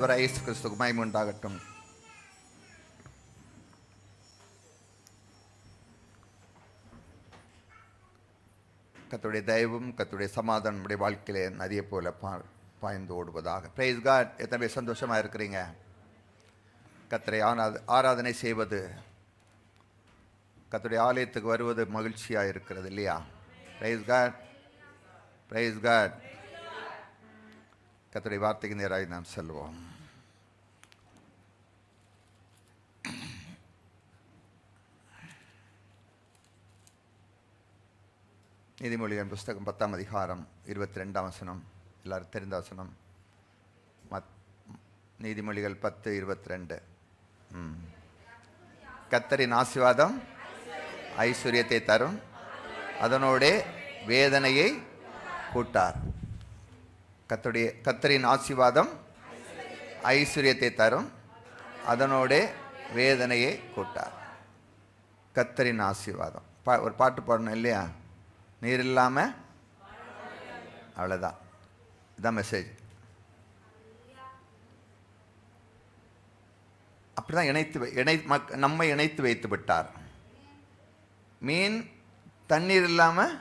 இயேசு கிறிஸ்துவுக்கு மகிமை உண்டாகட்டும். கர்த்தருடைய தயவும் கர்த்தருடைய சமாதானம் நம்முடைய வாழ்க்கையிலே நதியை போல பாய்ந்து ஓடுவதாக. Price God. எத்தனை பேர் சந்தோஷமாக இருக்கிறீங்க? கர்த்தரை ஆராதனை செய்வது, கர்த்தருடைய ஆலயத்துக்கு வருவது மகிழ்ச்சியாக இருக்கிறது இல்லையா? Praise God, praise God. கர்த்தருடைய வார்த்தைக்கு நேராக நாம் செல்வோம். நீதிமொழிகள் புஸ்தகம் 10ஆம் அதிகாரம் 22ஆம் வசனம், எல்லாரும் தெரிந்த வசனம். நீதிமொழிகள் 10:22. கர்த்தரின் ஆசீர்வாதம் ஐஸ்வர்யத்தை தரும், அதனோட வேதனையை கூட்டார். கர்த்தரின் ஆசீர்வாதம் ஐஸ்வர்யத்தை தரும், அதனோட வேதனையை கூட்டார். கர்த்தரின் ஆசீர்வாதம். ஒரு பாட்டு பாடணும் இல்லையா? நீர் இல்லாமல் அவ்வளோதான். இதுதான் மெசேஜ். அப்படிதான் நம்மை இணைத்து வைத்து விட்டார். மீன் தண்ணீர் இல்லாமல்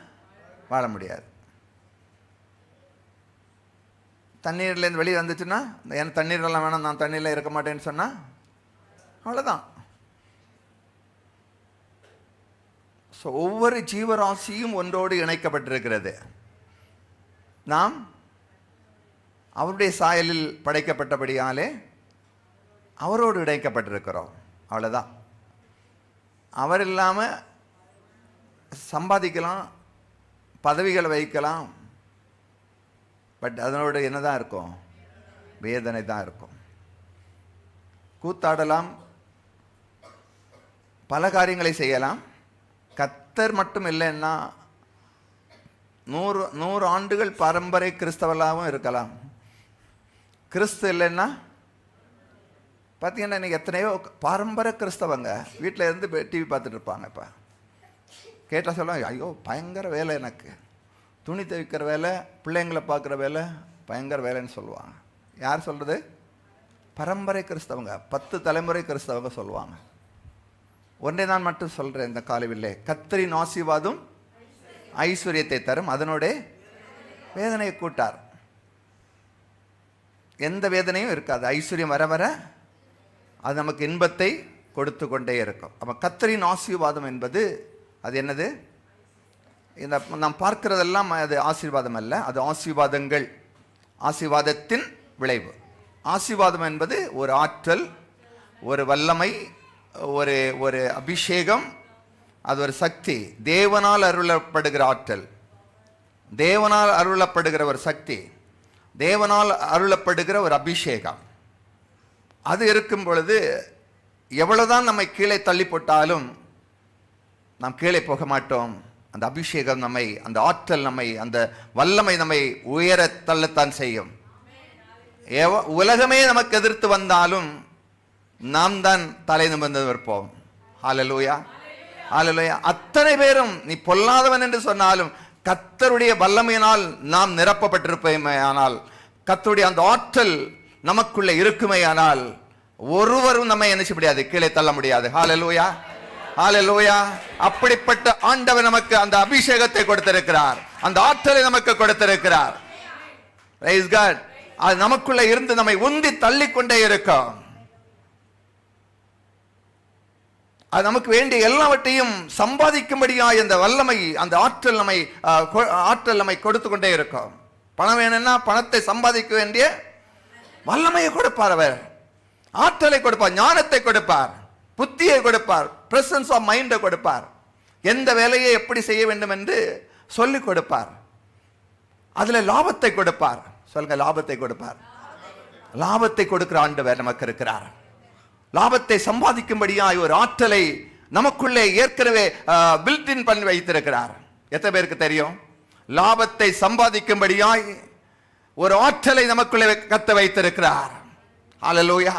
வாழ முடியாது. தண்ணீர்லேருந்து வெளியே வந்துச்சுன்னா, எனக்கு தண்ணீர் எல்லாம் வேணாம், நான் தண்ணீரில் இருக்க மாட்டேன்னு சொன்னால் அவ்வளோதான். ஸோ ஒவ்வொரு ஜீவராசியும் ஒன்றோடு இணைக்கப்பட்டிருக்கிறது. நாம் அவருடைய சாயலில் படைக்கப்பட்டபடியாலே அவரோடு இணைக்கப்பட்டிருக்கிறோம். அவ்வளோதான். அவர் இல்லாமல் சம்பாதிக்கலாம், பதவிகளை வைக்கலாம், பட் அதனோடு என்ன தான் இருக்கும்? வேதனை தான் இருக்கும். கூத்தாடலாம், பல காரியங்களை செய்யலாம். கர்த்தர் மட்டும் இல்லைன்னா 100 ஆண்டுகள் பரம்பரை கிறிஸ்தவர்களாகவும் இருக்கலாம். கிறிஸ்து இல்லைன்னா பார்த்தீங்கன்னா இன்றைக்கி எத்தனையோ பாரம்பரிய கிறிஸ்தவங்க வீட்டில் இருந்து டிவி பார்த்துட்டு இருப்பாங்க. இப்போ கேட்டால் சொல்லுவாங்க, ஐயோ பயங்கர வேலை, எனக்கு துணி துவைக்கிற வேலை, பிள்ளைங்களை பார்க்குற வேலை, பயங்கர வேலைன்னு சொல்லுவாங்க. யார் சொல்கிறது? பரம்பரை கிறிஸ்தவங்க, 10 தலைமுறை கிறிஸ்தவங்க சொல்லுவாங்க. ஒன்றை நான் மட்டும் சொல்கிறேன் இந்த காலையிலே, கர்த்தரின் ஆசீர்வாதம் ஐஸ்வர்யத்தை தரும், அதனோட வேதனையை கூட்டார். எந்த வேதனையும் இருக்காது. ஐஸ்வர்யம் வர வர அது நமக்கு இன்பத்தை கொடுத்து கொண்டே இருக்கும். அப்போ கர்த்தரின் ஆசீர்வாதம் என்பது அது என்னது? இந்த நாம் பார்க்கிறதெல்லாம் அது ஆசீர்வாதம் அல்ல, அது ஆசீர்வாதங்கள், ஆசீர்வாதத்தின் விளைவு. ஆசீர்வாதம் என்பது ஒரு ஆற்றல், ஒரு வல்லமை, ஒரு அபிஷேகம், அது ஒரு சக்தி. தேவனால் அருளப்படுகிற ஆற்றல், தேவனால் அருளப்படுகிற ஒரு சக்தி, தேவனால் அருளப்படுகிற ஒரு அபிஷேகம். அது இருக்கும் பொழுது எவ்வளவுதான் நம்மை கீழே தள்ளி போட்டாலும் நாம் கீழே போக மாட்டோம். அந்த அபிஷேகம் நம்மை, அந்த ஆற்றல் நம்மை, அந்த வல்லமை நம்மை உயர தள்ளத்தான் செய்யும். உலகமே நமக்கு எதிர்த்து வந்தாலும் நாம் தான் தலை நிமிர்ந்து இருப்போம். ஹல்லேலூயா, ஹல்லேலூயா. அத்தனை பேரும் நீ பொல்லாதவன் என்று சொன்னாலும் கர்த்தருடைய வல்லமையினால் நாம் நிரப்பப்பட்டிருப்போமே ஆனால், கர்த்தருடைய அந்த ஆற்றல் நமக்குள்ள இருக்குமே ஆனால், ஒருவரும் நம்மை என்ன செய்ய முடியாது, கீழே தள்ள முடியாது. ஹல்லேலூயா, ஹல்லேலூயா. அப்படிப்பட்ட ஆண்டவர் நமக்கு அந்த அபிஷேகத்தை கொடுத்திருக்கிறார், அந்த ஆற்றலை நமக்கு கொடுத்திருக்கிறார். Praise God. அது நமக்குள்ள இருந்து நம்மை உந்தி தள்ளிக்கொண்டே இருக்கும். அது நமக்கு வேண்டிய எல்லாவற்றையும் சம்பாதிக்கும்படியாக அந்த வல்லமை, அந்த ஆற்றல் நம்மை கொடுத்து கொண்டே இருக்கும். பணம் வேணும்னா பணத்தை சம்பாதிக்க வேண்டிய வல்லமையை கொடுப்பார். அவர் ஆற்றலை கொடுப்பார், ஞானத்தை கொடுப்பார், புத்தியை கொடுப்பார், பிரசன்ஸ் ஆஃப் மைண்டை கொடுப்பார், எந்த வேலையை எப்படி செய்ய வேண்டும் என்று சொல்லிக் கொடுப்பார், அதுல லாபத்தை கொடுப்பார். சொல்லுங்க, லாபத்தை கொடுப்பார். லாபத்தை கொடுக்கிற ஆண்டவர் நமக்கு இருக்கிறார். லாபத்தை சம்பாதிக்கும்படியாய் ஒரு ஆற்றலை நமக்குள்ளே ஏற்கனவே பில்ட்-இன் பண்ணி வைத்திருக்கிறார். எத்தனை பேருக்கு தெரியும்? லாபத்தை சம்பாதிக்கும்படியாய் ஒரு ஆற்றலை நமக்குள்ளே கத்த வைத்திருக்கிறார். ஹல்லேலூயா,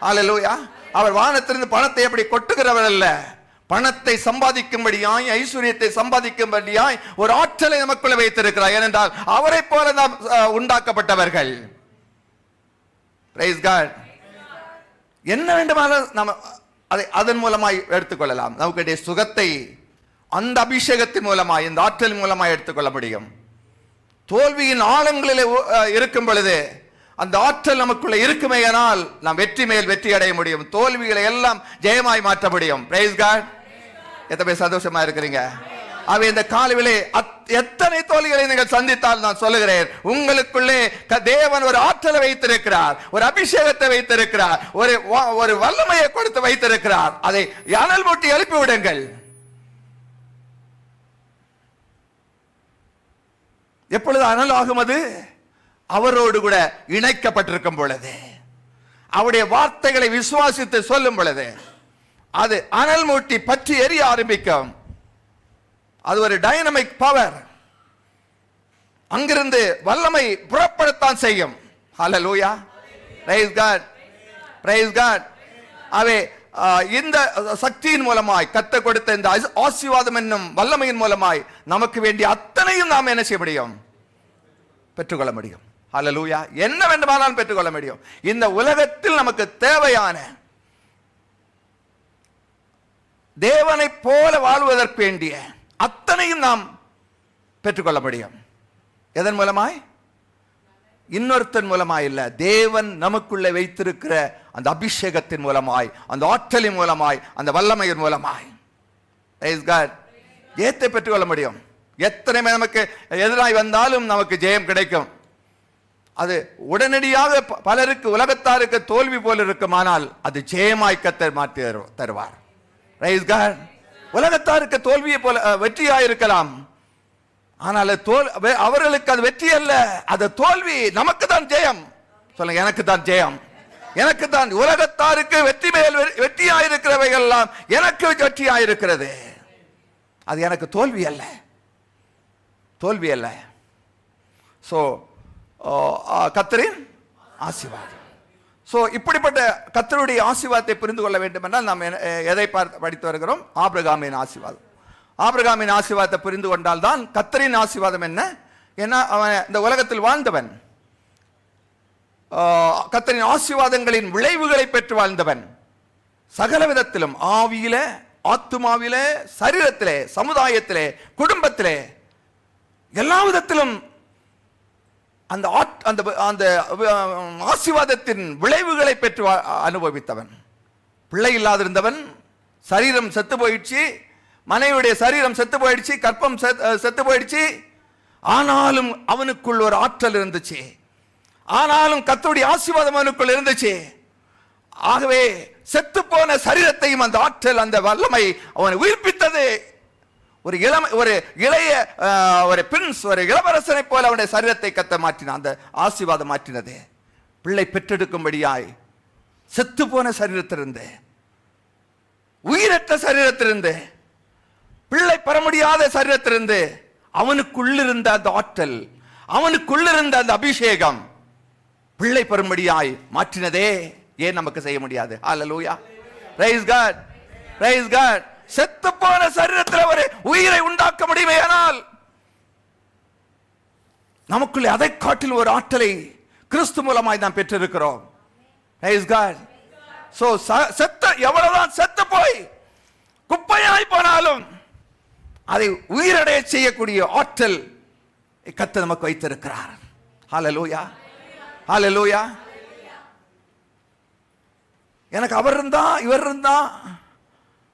ஹல்லேலூயா. அவர் வானத்திலிருந்து பணத்தை எப்படி கொட்டுகிறவர் அல்ல, பணத்தை சம்பாதிக்கும்படியாய், ஐஸ்வர்யத்தை சம்பாதிக்கும்படியாய் ஒரு ஆற்றலை நமக்குள்ள வைத்திருக்கிறார். ஏனென்றால் அவரை போல நாம் உண்டாக்கப்பட்டவர்கள். Price God. என்ன வேண்டுமானாலும் நம்ம அதை அதன் மூலமாய் எடுத்துக்கொள்ளலாம். நமக்கு சுகத்தை அந்த அபிஷேகத்தின் மூலமாய், இந்த ஆற்றல் மூலமாய் எடுத்துக்கொள்ள முடியும். தோல்வியின் ஆழங்களிலே இருக்கும் பொழுது அந்த ஆற்றல் நமக்குள்ள இருக்குமேயானால் நாம் வெற்றி மேல் வெற்றி அடைய முடியும். தோல்விகளை எல்லாம் ஜெயமாய் மாற்ற முடியும். Praise God. எத்தனை பேர் சந்தோஷமா இருக்கிறீங்க? அவை இந்த காலையிலே எத்தனை தோல்விகளை நீங்கள் சந்தித்தால் நான் சொல்லுகிறேன், உங்களுக்குள்ளே தேவன் ஒரு ஆற்றலை வைத்திருக்கிறார், ஒரு அபிஷேகத்தை வைத்திருக்கிறார், ஒரு வல்லமையை கொடுத்து வைத்திருக்கிறார். அதை அனல் மூட்டி எழுப்பி விடுங்கள். எப்பொழுது அனல் ஆகும்? அது அவரோடு கூட இணைக்கப்பட்டிருக்கும் பொழுது, அவருடைய வார்த்தைகளை விசுவாசித்து சொல்லும் பொழுது அது அனல் மூட்டி பற்றி எரிய ஆரம்பிக்கும். அது ஒரு டைனமிக் பவர். அங்கிருந்து வல்லமை புறப்படத்தான் செய்யும். Hallelujah. Praise God. Praise God. அவே இந்த சக்தியின் மூலமாய், கர்த்தர் கொடுத்த இந்த ஆசீர்வாதம் என்னும் வல்லமையின் மூலமாய் நமக்கு வேண்டிய அத்தனையும் நாம் என்ன செய்ய முடியும்? பெற்றுக்கொள்ள முடியும். ஹல்லேலூயா. என்ன வேண்டுமானாலும் பெற்றுக்கொள்ள முடியும். இந்த உலகத்தில் நமக்கு தேவையான தேவனை போல வாழ்வதற்கு வேண்டிய அத்தனையும் நாம் பெற்றுக்கொள்ள முடியும். எதன் மூலமாய்? இன்னொருத்தன் மூலமாய் இல்ல, தேவன் நமக்குள்ளே வைத்திருக்கிற அந்த அபிஷேகத்தின் மூலமாய், அந்த ஆற்றலின் மூலமாய், அந்த வல்லமையின் மூலமாய். Praise God. ஜெயத்தை பெற்றுக்கொள்ள முடியும். எத்தனை நமக்கு எதிராய் வந்தாலும் நமக்கு ஜெயம் கிடைக்கும். அது உடனடியாக பலருக்கு, உலகத்தாருக்கு தோல்வி போல இருக்குமானால் அது ஜெயமாய் கர்த்தர் மாற்றி தருவார். Price God. உலகத்தாருக்கு தோல்வியை போல வெற்றியாக இருக்கலாம், ஆனால் அவர்களுக்கு அது வெற்றி அல்ல, அது தோல்வி. நமக்கு தான் ஜெயம். சொல்லுங்க, எனக்கு தான் ஜெயம். எனக்கு தான். உலகத்தாருக்கு வெற்றி மேல் வெற்றியாக இருக்கிறவைகள் எல்லாம் எனக்கு வெற்றியாக இருக்கிறது. அது எனக்கு தோல்வி அல்ல, தோல்வி அல்ல. சோ கர்த்தரின் ஆசீர்வாதம். சோ இப்படிப்பட்ட கர்த்தருடைய ஆசீர்வாதத்தை புரிந்து கொள்ள வேண்டும் என்றால் நாம் எதை படித்து வருகிறோம்? ஆபிரகாமின் ஆசீர்வாதம். ஆபிரகாமின் ஆசீர்வாதத்தை புரிந்து கொண்டால் தான் கர்த்தரின் ஆசீர்வாதம் என்ன. ஏன்னா அவன் இந்த உலகத்தில் வாழ்ந்தவன், கர்த்தரின் ஆசீர்வாதங்களின் விளைவுகளை பெற்று வாழ்ந்தவன். சகல விதத்திலும், ஆவியிலே, ஆத்துமாவிலே, சரீரத்திலே, சமுதாயத்திலே, குடும்பத்திலே, எல்லா விதத்திலும் அந்த அந்த ஆசீர்வாதத்தின் விளைவுகளை பெற்று அனுபவித்தவன். பிள்ளை இல்லாதிருந்தவன், சரீரம் செத்து போயிடுச்சு, மனைவியுடைய சரீரம் செத்து போயிடுச்சு, கற்பம் செத்து போயிடுச்சு. ஆனாலும் அவனுக்குள் ஒரு ஆற்றல் இருந்துச்சு. ஆனாலும் கர்த்தருடைய ஆசீர்வாதம் அவனுக்குள் இருந்துச்சு. ஆகவே செத்து போன சரீரத்தையும் அந்த ஆற்றல், அந்த வல்லமை அவனை உயிர்ப்பித்தது. ஒரு இளைய ஒரு பிரின்ஸ், ஒரு இளவரசனை போல அவனுடைய சரீரத்தை கர்த்தர் மாற்றினான். அந்த ஆசீர்வாதம் மாற்றினது. பிள்ளை பெற்றெடுக்கும்படியாய் செத்து போன சரீரத்திலிருந்து, உயிரற்ற சரீரத்திலிருந்து, பிள்ளை பெற முடியாத சரீரத்திலிருந்து அவனுக்குள்ளிருந்த அந்த ஆற்றல், அவனுக்குள்ளிருந்த அந்த அபிஷேகம் பிள்ளை பெறும்படியாய் மாற்றினதே. ஏன் நமக்கு செய்ய முடியாது? Hallelujah. Praise God. Praise God. செத்து போன சரீரத்தில் ஒரு உயிரை உண்டாக்க முடியுமேயானால் நமக்குள்ளே அதை காட்டில் ஒரு ஆற்றலை கிறிஸ்து மூலமாய் நாம் பெற்றிருக்கிறோம். Price God. சோ எவ்வளவுதான் செத்து போய் குப்பையாய் போனாலும் அதை உயிரடைய செய்யக்கூடிய ஆற்றல் கர்த்தர் நமக்கு வைத்திருக்கிறார். ஹல்லேலூயா. ஹல்லேலூயா. எனக்கு அவர் இருந்தா, இவர் இருந்தா,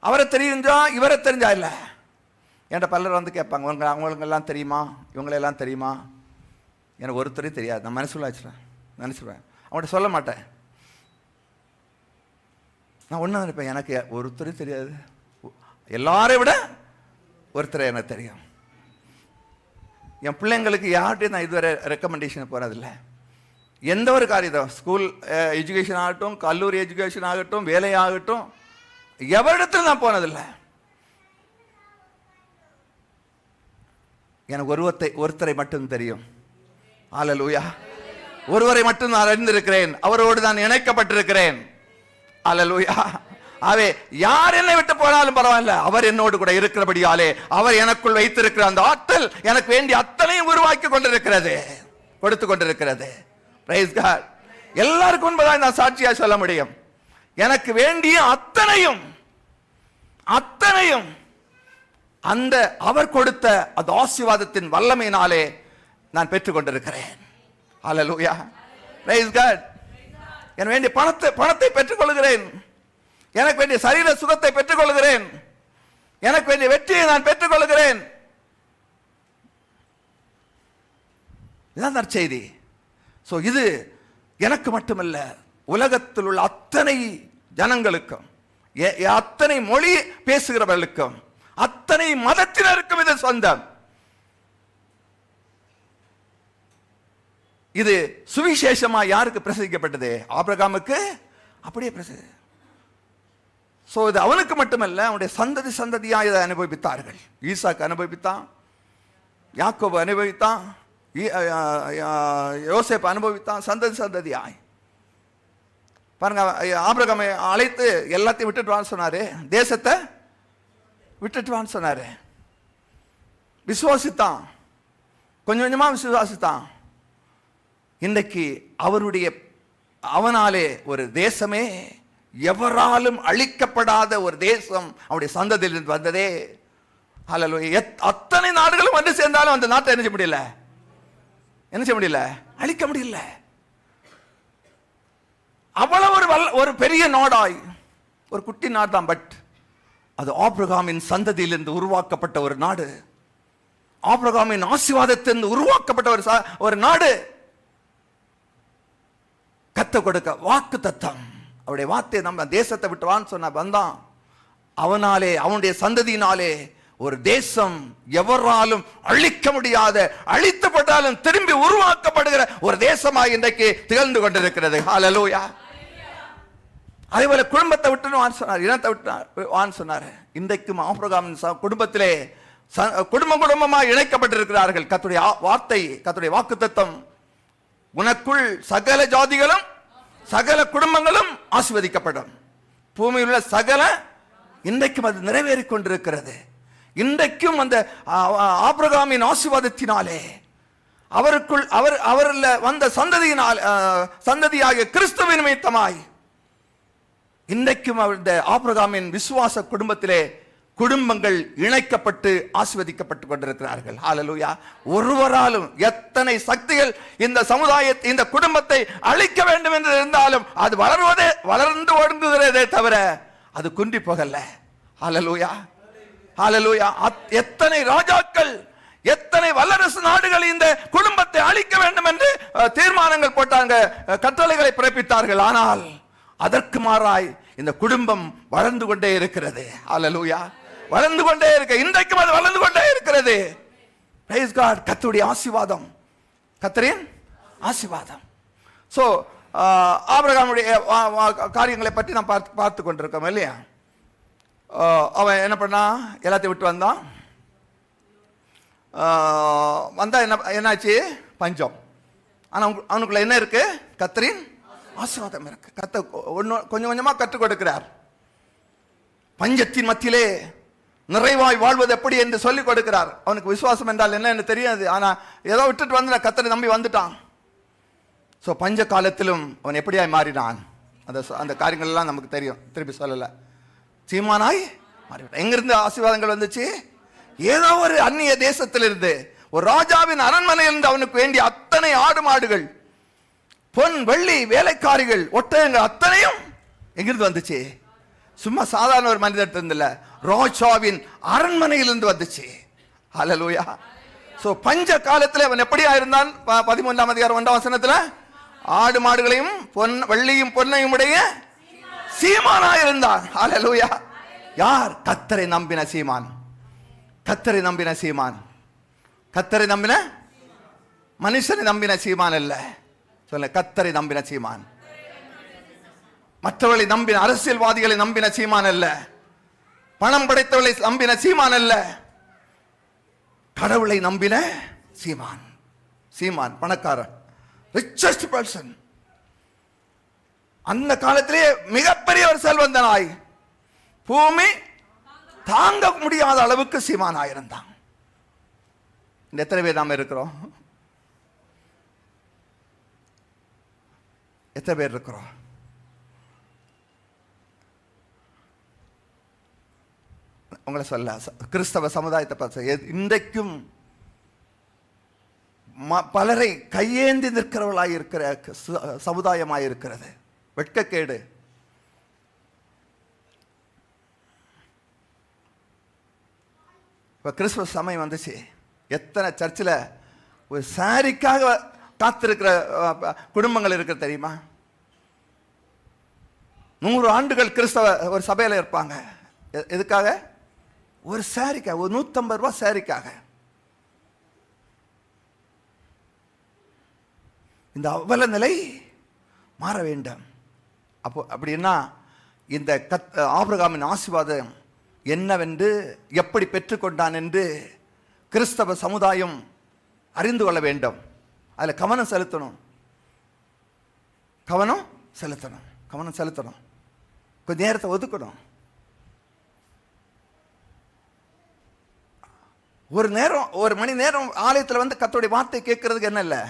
அவரை தெரிஞ்சா, இவரை தெரிஞ்சா இல்ல. என்கிட்ட பலர் வந்து கேட்பாங்க, அவங்களுக்கு எல்லாம் தெரியுமா, இவங்களெல்லாம் தெரியுமா? எனக்கு ஒருத்தரையும் தெரியாது. நான் மனசுல வச்சுருவேன், நினச்சிருவேன். அவங்கள்ட்ட சொல்ல மாட்டேன். நான் ஒன்றா நினைப்பேன், எனக்கு ஒருத்தரையும் தெரியாது, எல்லாரையும் விட ஒருத்தரை எனக்கு தெரியும். என் பிள்ளைங்களுக்கு யார்கிட்டையும் நான் இதுவரை ரெக்கமெண்டேஷன் போகிறதில்லை. எந்த ஒரு காரியம், ஸ்கூல் எஜுகேஷன் ஆகட்டும், கல்லூரி எஜுகேஷன் ஆகட்டும், வேலையாகட்டும், எவரிடத்தில் நான் போனதில்லை. எனக்கு ஒருத்தரை மட்டும் தெரியும். ஹல்லேலூயா. ஒருவரை மட்டும் நான் அறிந்திருக்கிறேன், அவரோடு நான் இணைக்கப்பட்டிருக்கிறேன். ஹல்லேலூயா. ஆவே யார் என்னை விட்டு போனாலும் பரவாயில்ல, அவர் என்னோடு கூட இருக்கிறபடியாலே அவர் எனக்குள் வைத்திருக்கிற அந்த ஆற்றல் எனக்கு வேண்டிய அத்தனையும் உருவாக்கி கொண்டிருக்கிறது, கொடுத்து கொண்டிருக்கிறது. Praise God. எல்லாருக்கும் முன்பதாக நான் சாட்சியா சொல்ல முடியும். எனக்கு வேண்டிய அத்தனையும் அந்த அவர் கொடுத்த அந்த ஆசீர்வாதத்தின் வல்லமையினாலே நான் பெற்றுக் கொண்டிருக்கிறேன். ஹல்லேலூயா, பிரைஸ் காட். எனக்கு வேண்டிய பணத்தை பெற்றுக் கொள்கிறேன். எனக்கு வேண்டிய சரீர சுகத்தை பெற்றுக் கொள்கிறேன். எனக்கு வேண்டிய வெற்றியை நான் பெற்றுக் கொள்கிறேன். இதுதான் நற்செய்தி. ஸோ இது எனக்கு மட்டுமல்ல, உலகத்தில் உள்ள அத்தனை ஜனங்களுக்கும், அத்தனை மொழி பேசுகிறவர்களுக்கும், அத்தனை மதத்தினருக்கும் இது சொந்தம். இது சுவிசேஷமா யாருக்கு பிரசங்கிக்கப்பட்டது? ஆபிரகாமுக்கு. அப்படியே பிரசங்க. சோ இது அவனுக்கு மட்டுமல்ல, அவனுடைய சந்ததியா இதை அனுபவித்தார்கள். ஈசாக்கு அனுபவித்தான், யாக்கோபு அனுபவித்தான், யோசேப்பு அனுபவித்தான், சந்ததியாய். பாருங்க, ஆபிரகாமை அழைத்து எல்லாத்தையும் விட்டுட்டு வான்னு சொன்னாரு, தேசத்தை விட்டுட்டு வான்னு சொன்னாரு. விசுவாசித்தான், கொஞ்சம் கொஞ்சமா விசுவாசித்தான். இன்றைக்கு அவனாலே ஒரு தேசமே, எவராலும் அழிக்கப்படாத ஒரு தேசம் அவருடைய சந்ததியிலிருந்து வந்ததே. ஹல்லேலூயா. அத்தனை நாடுகளும் வந்து சேர்ந்தாலும் அந்த நாட்டை என்ன செய்ய முடியல, அழிக்க முடியல. அவ்வளவு ஒரு பெரிய நாடாய், ஒரு குட்டி நாடு தான், பட் அது ஆபிரகாமின் சந்ததியிலிருந்து உருவாக்கப்பட்ட ஒரு நாடு. ஆபிரகாமின் ஆசீர்வாதத்திலிருந்து உருவாக்கப்பட்ட ஒரு நாடு. கத்த கொடுக்க வாக்கு தத்தம், அவருடைய வார்த்தை, நம்ம தேசத்தை விட்டு வான்னு சொன்ன வந்தான். அவனாலே, அவனுடைய சந்ததியினாலே ஒரு தேசம் எவராலும் அழிக்க முடியாத, அழிக்கப்பட்டாலும் திரும்பி உருவாக்கப்படுகிற ஒரு தேசமாக இன்றைக்கு திகழ்ந்து கொண்டிருக்கிறது. ஹல்லேலூயா. அதே போல குடும்பத்தை விட்டு வான்னு சொன்னார், இனத்தை விட்டு வான்னு சொன்னார். இன்றைக்கும் ஆபிரகாமின் குடும்பத்திலே குடும்பமாக இணைக்கப்பட்டிருக்கிறார்கள். கர்த்தருடைய வார்த்தை, கர்த்தருடைய வாக்குத்தத்தம், உனக்குள் சகல ஜாதிகளும் சகல குடும்பங்களும் ஆசீர்வதிக்கப்படும். பூமியில் உள்ள சகல, இன்றைக்கும் அது நிறைவேறிக் கொண்டிருக்கிறது. இன்றைக்கும் அந்த ஆபிரகாமின் ஆசீர்வாதத்தினாலே, அவரில் வந்த சந்ததியாகிய கிறிஸ்துவின் நிமித்தமாய் இன்றைக்கும் இந்த ஆபிரகாமின் விசுவாச குடும்பத்திலே குடும்பங்கள் இணைக்கப்பட்டு ஆசீர்வதிக்கப்பட்டு கொண்டிருக்கிறார்கள். ஹல்லேலூயா. ஒருவராலும் எத்தனை சக்திகள் இந்த சமுதாயத்தை, இந்த குடும்பத்தை அழிக்க வேண்டும் என்று இருந்தாலும் அது வளர்ந்து ஒடுங்குகிறதே தவிர அது குன்றி போகல. ஹல்லேலூயா, ஹல்லேலூயா. எத்தனை ராஜாக்கள், எத்தனை வல்லரசு நாடுகள் இந்த குடும்பத்தை அழிக்க வேண்டும் என்று தீர்மானங்கள் போட்டாங்க, கட்டளைகளை பிறப்பித்தார்கள். ஆனால் அதற்கு மாறாய் இந்த குடும்பம் வளர்ந்து கொண்டே இருக்கிறது. ஹல்லேலூயா. வளர்ந்து கொண்டே இருக்க, இன்றைக்கும் அது வளர்ந்து கொண்டே இருக்கிறது. Praise God. கர்த்தருடைய ஆசீர்வாதம், கர்த்தரின் ஆசீர்வாதம். சோ ஆபிரகாமுடைய காரியங்களை பற்றி நாம் பார்த்து கொண்டிருக்கோம் இல்லையா? அவன் என்ன பண்ணா, எல்லாத்தையும் விட்டு வந்தான். வந்தா என்னாச்சு? பஞ்சம். ஆனா அவனுக்குள்ள என்ன இருக்கு? கர்த்தரின் ஆசீர்வாதம் இருக்கு. கொஞ்சம் கொஞ்சமா கற்றுக் கொடுக்கிறார். பஞ்சத்தின் மத்தியிலே நிறைவாய் வாழ்வது எப்படி என்று சொல்லிக் கொடுக்கிறார். அவனுக்கு விசுவாசம் என்றால் என்ன என்று தெரியாது. ஆனா ஏதோ விட்டுட்டு வந்து கர்த்தரை நம்பி வந்துட்டான். சோ பஞ்ச காலத்திலும் அவன் எப்படியாய் மாறினான், அந்த காரியங்கள் எல்லாம் நமக்கு தெரியும், திருப்பி சொல்லல. சீமானாய் மாறிவிட்டான். எங்கிருந்து ஆசீர்வாதங்கள் வந்துச்சு? ஏதோ ஒரு அந்நிய தேசத்திலிருந்து, ஒரு ராஜாவின் அரண்மனையிலிருந்து அவனுக்கு வேண்டிய அத்தனை ஆடு மாடுகள், பொன் வெள்ளி, வேலைக்காரிகள், ஒட்டகங்கள் அத்தனையும் எங்கிருந்து வந்துச்சு? சும்மா சாதாரண ஒரு மனிதர் இருந்தில்ல, ராஜாவின் அரண்மனையிலிருந்து வந்துச்சு. ஹல்லேலூயா. சோ பஞ்ச காலத்தில் அவன் எப்படியா இருந்தான்? 13ஆம் அதிகாரம் 1ஆம் வசனத்துல, ஆடு மாடுகளையும் வெள்ளியும் பொன்னையும் உடைய சீமானாய் இருந்தான். ஹல்லேலூயா. யார்? கர்த்தரை நம்பின சீமான். கர்த்தரை நம்பின சீமான். கர்த்தரை நம்பின, மனுஷனை நம்பின சீமான் அல்ல. சொல்ல, கர்த்தரை நம்பின சீமான். மற்றவர்களை நம்பின, அரசியல்வாதிகளை நம்பின சீமான் அல்ல. பணம் படைத்தவர்களை நம்பின சீமான் அல்ல. கடவுளை நம்பின சீமான். சீமான் பணக்காரன், ரிச்சஸ்ட் பர்சன். அந்த காலத்திலே மிகப்பெரிய ஒரு செல்வந்தனாய், பூமி தாங்க முடியாத அளவுக்கு சீமானாய் இருந்தான். எத்தனை பேர் நாம இருக்கிறோம்? எத்தனை பேர் இருக்கிறோம்? உங்களை சொல்ல கிறிஸ்தவ சமுதாயத்தை பார்த்து இன்றைக்கும் பலரை கையேந்தி நிற்கிறவர்களாக இருக்கிற சமுதாயமாக இருக்கிறது. வெட்கக்கேடு. இப்போ கிறிஸ்துமஸ் சமயம் வந்துச்சு, எத்தனை சர்ச்சில் ஒரு சாரிக்காக காத்திருக்கிற குடும்பங்கள் இருக்கிற தெரியுமா? 100 ஆண்டுகள் கிறிஸ்தவ ஒரு சபையில் இருப்பாங்க. எதுக்காக? ஒரு சாரிக்காக, ஒரு 150 ரூபா சாரிக்காக. இந்த அவல நிலை மாற வேண்டும். அப்போ அப்படின்னா இந்த ஆபிரகாமின் ஆசீர்வாதம் என்னவென்று, எப்படி பெற்றுக்கொண்டான் என்று கிறிஸ்தவ சமுதாயம் அறிந்து கொள்ள வேண்டும். அதில் கவனம் செலுத்தணும். கொஞ்ச நேரத்தை ஒதுக்கணும். ஒரு மணி நேரம் ஆலயத்தில் வந்து கர்த்தருடைய வார்த்தை கேட்கறதுக்கு என்ன இல்லை,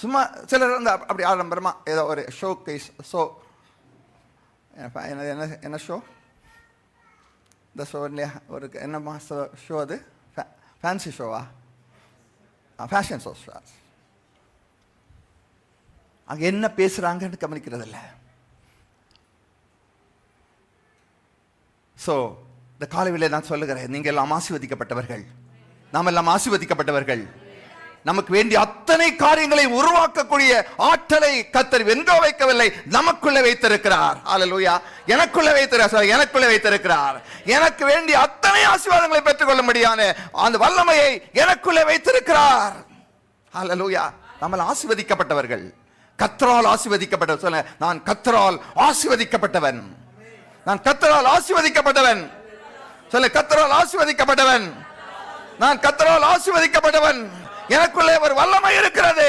சும்மா சிலர் வந்து அப்படி ஆடம்பரமா ஏதோ ஒரு ஷோ கேஸ் என்ன ஷோ, இந்த ஷோ இல்லையா, ஒரு என்னம்மா ஷோ அது, ஃபேன்சி ஷோவா, ஃபேஷன் ஷோ. அங்கே என்ன பேசுகிறாங்கன்னு கவனிக்கிறதில்ல. ஸோ இந்த காலையிலே நான் சொல்லுகிறேன், நீங்கள் எல்லாம் ஆசீர்வதிக்கப்பட்டவர்கள், நாம் எல்லாம் ஆசீர்வதிக்கப்பட்டவர்கள். நமக்கு வேண்டிய அத்தனை காரியங்களை உருவாக்கக்கூடிய ஆற்றலை கர்த்தர் எங்கோ வைக்கவில்லை, நமக்குள்ளே வைத்திருக்கிறார். ஹல்லேலூயா. எனக்குள்ளே வைத்திருக்கிறார். எனக்கு வேண்டிய அத்தனை ஆசீர்வாதங்களை பெற்றுக்கொள்ளும்படியான அந்த வல்லமையை எனக்குள்ளே வைத்திருக்கிறார். ஹல்லேலூயா. நம்ம ஆசீர்வதிக்கப்பட்டவர்கள், கர்த்தரால் ஆசீர்வதிக்கப்பட்டவர். சொல்ல, நான் கர்த்தரால் ஆசீர்வதிக்கப்பட்டவன். சொல்ல, கர்த்தரால் ஆசீர்வதிக்கப்பட்டவன். நான் கர்த்தரால் ஆசீர்வதிக்கப்பட்டவன். எனக்குள்ளே ஒரு வல்லமை இருக்கிறது.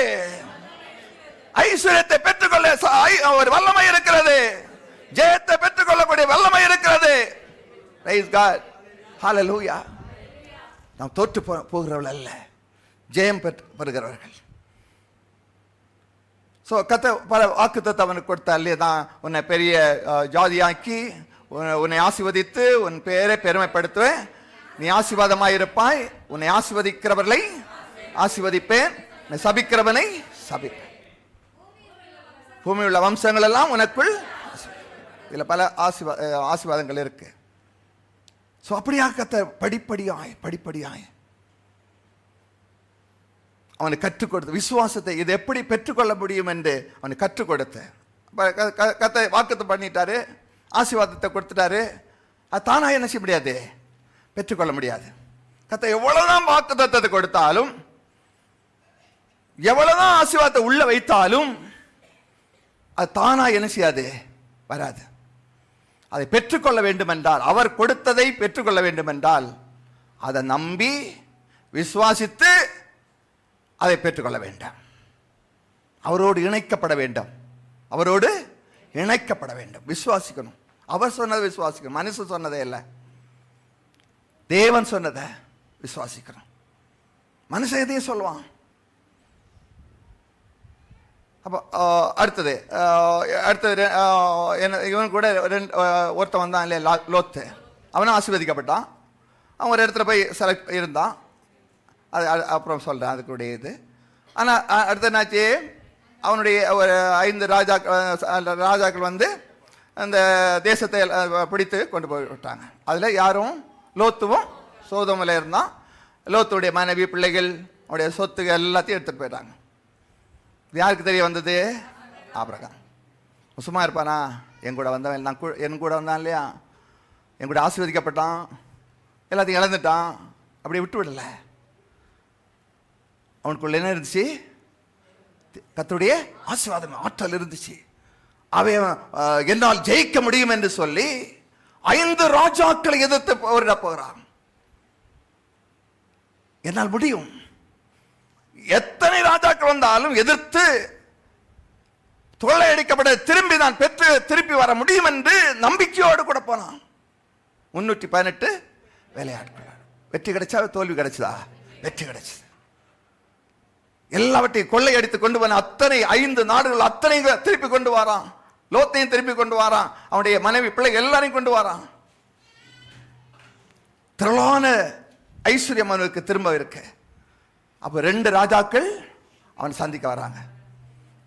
ஐஸ்வர்யத்தை பெற்றுக்கொள்ள ஒரு வல்லமை இருக்கிறது. ஜெயத்தை பெற்றுக்கொள்ளக்கூடிய வல்லமை இருக்கிறது. Praise God. Hallelujah. நாம் தோற்று போகிறவர்கள் அல்ல, ஜெயம் பெறுகிறவர்கள். ஸோ பல வாக்குத்தத்தத்தை அவனுக்கு கொடுத்தார் இல்லையா, தான் உன்னை பெரிய ஜாதியாக்கி உன்னை ஆசீர்வதித்து உன் பேரை பெருமைப்படுத்துவேன், நீ ஆசீர்வாதமாய் இருப்பாய், உன்னை ஆசீர்வதிக்கிறவர்களை ஆசீர்வதிப்பேன், சபிக்கிறவனை சபிப்பேன், பூமியில் உள்ள வம்சங்கள் எல்லாம் உனக்குள். இதில் பல ஆசீர்வாதங்கள் இருக்கு. ஸோ அப்படியாக கர்த்தர் படிப்படியாய் அவனுக்கு கற்றுக் கொடுத்து விசுவாசத்தை இது எப்படி பெற்றுக்கொள்ள முடியும் என்று அவனுக்கு கற்றுக் கொடுத்து கர்த்தர் வாக்குத்தத்தம் பண்ணிட்டாரு, ஆசீர்வாதத்தை கொடுத்துட்டாரு. அது தானா என்ன செய்ய முடியாது, பெற்றுக்கொள்ள முடியாது. கர்த்தர் எவ்வளவுதான் வாக்குத்தத்தத்தை கொடுத்தாலும், எவ்வளவுதான் ஆசீர்வாதத்தை உள்ள வைத்தாலும் அது தானா என்ன செய்யாது, வராது. அதை பெற்றுக்கொள்ள வேண்டும் என்றால், அவர் கொடுத்ததை பெற்றுக்கொள்ள வேண்டும் என்றால் அதை நம்பி விசுவாசித்து அதை பெற்றுக்கொள்ள வேண்டும். அவரோடு இணைக்கப்பட வேண்டும். விசுவாசிக்கணும். அவர் சொன்னதை விசுவாசிக்கணும். மனுஷன் சொன்னதே இல்லை, தேவன் சொன்னதை விசுவாசிக்கணும். மனுஷன் எதையும் சொல்லுவான். அப்போ அடுத்தது இவன் கூட ஒருத்தன் வந்தான் இல்லையா, லோத்து. அவனும் ஆசீர்வதிக்கப்பட்டான். அவன் ஒரு இடத்துல போய் செலக்ட் இருந்தான். அது அப்புறம் சொல்கிறேன் அதுக்குடைய இது. ஆனால் அடுத்த என்னாச்சு, அவனுடைய ஒரு 5 ராஜாக்கள் வந்து அந்த தேசத்தை பிடித்து கொண்டு போய் விட்டாங்க. அதில் யாரும் லோத்துவும் சோதோமில் இருந்தான். லோத்துடைய மனைவி, பிள்ளைகள், அவனுடைய சொத்துகள் எல்லாத்தையும் எடுத்துகிட்டு போயிட்டாங்க. இது யாருக்கு தெரிய வந்தது? ஆபிரகாம். சும்மா இருப்பானா? என் கூட வந்தவன், என் கூட வந்தான் இல்லையா, என் கூட ஆசீர்வதிக்கப்பட்டான், எல்லாத்தையும் இழந்துட்டான். அப்படி விட்டு விடலை. அவனுக்குள்ள என்ன இருந்துச்சு? கர்த்தருடைய ஆசீர்வாதம், ஆற்றல் இருந்துச்சு. அவன் என்னால் ஜெயிக்க முடியும் என்று சொல்லி 5 ராஜாக்களை எதிர்த்து போரிட போகிறான். என்னால் முடியும். எத்தனை ராஜாக்கள் வந்தாலும் எதிர்த்து தொல்லையடிக்கப்பட திரும்பி நான் திருப்பி வர முடியும் என்று நம்பிக்கையோடு கூட போனான். 318 வேலையாட்கள். வெற்றி கிடைச்சா தோல்வி கிடைச்சதா? வெற்றி கிடைச்சது. எல்லாவற்றையும் கொள்ளையடித்து கொண்டு வர அத்தனை 5 நாடுகள் அத்தனை திருப்பி கொண்டு வரான். லோத்தையும் திருப்பி கொண்டு வரான். அவனுடைய மனைவி பிள்ளை எல்லாரையும் கொண்டு வரான். திரளான ஐஸ்வர்யம் அவனுக்கு திரும்ப இருக்கு. அப்ப 2 ராஜாக்கள் அவன் சந்திக்க வராங்க.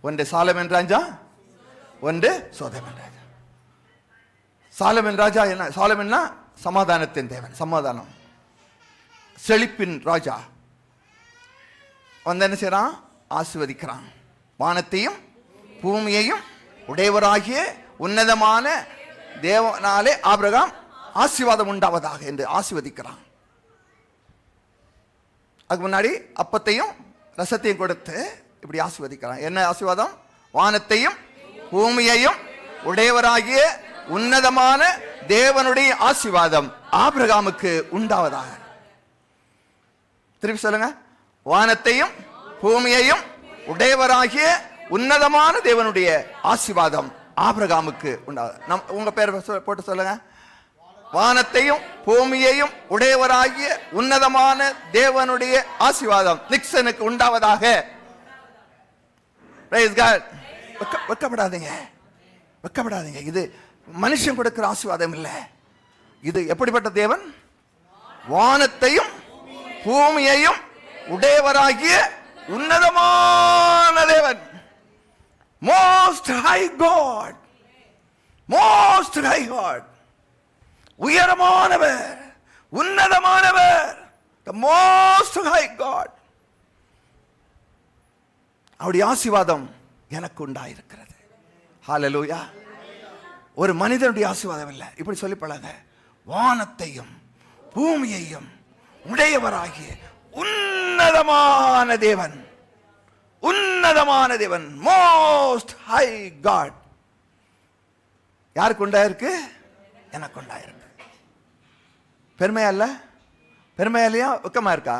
ஒன்று சாலமன் ராஜா, ஒன்று சோதமன் ராஜா. சாலமன் ராஜா என்ன? சாலமன்னா சமாதானத்தின் தேவன், சமாதானம், செழிப்பின் ராஜா. வந்து என்ன செய்யறான்? ஆசீர்வதிக்கிறான். வானத்தையும் பூமியையும் உடையவராகிய உன்னதமான தேவனாலே ஆபிரகாம் ஆசீர்வாதம் உண்டாவதாக என்று ஆசீர்வதிக்கிறான். அதுக்கு முன்னாடி அப்பத்தையும் ரசத்தையும் கொடுத்து இப்படி ஆசீர்வதிக்கிறான். என்ன ஆசீர்வாதம்? வானத்தையும் பூமியையும் உடையவராகிய உன்னதமான தேவனுடைய ஆசீர்வாதம் ஆபிரகாமுக்கு உண்டாவதாக. திருப்பி சொல்லுங்க. வானத்தையும் பூமியையும் உடையவராகிய உன்னதமான தேவனுடைய ஆசீர்வாதம் ஆபிரகாமுக்கு உண்டாவதாக. உங்க பேர் போட்டு சொல்லுங்க. வானத்தையும் பூமியையும் உடையவராகிய உன்னதமான தேவனுடைய ஆசீர்வாதம் நிக்சனுக்கு உண்டாவதாக. வெட்கப்படாதீங்க, வெட்கப்படாதீங்க. இது மனுஷன் கொடுக்கிற ஆசீர்வாதம் இல்லை. இது எப்படிப்பட்ட தேவன்? வானத்தையும் பூமியையும் உடையவராகிய உன்னதமான தேவன். Most high God, most high God, உயரமானவர், உன்னதமானவர், the most high God. அவருடைய ஆசீர்வாதம் எனக்கு உண்டாயிருக்கிறது. ஹalleluya. ஒரு மனிதனுடைய ஆசீர்வாதம் இல்லை. இப்படி சொல்லி பழங்க. வானத்தையும் பூமியையும் உடையவராகிய உன்னதமான தேவன், உன்னதமான தேவன், மோஸ்ட் ஹை காட். யாருக்கு உண்டாயிருக்கு? எனக்கு உண்டாயிருக்கு. பெருமையா இல்ல? பெருமையா இல்லையா? வெக்கமா இருக்கா?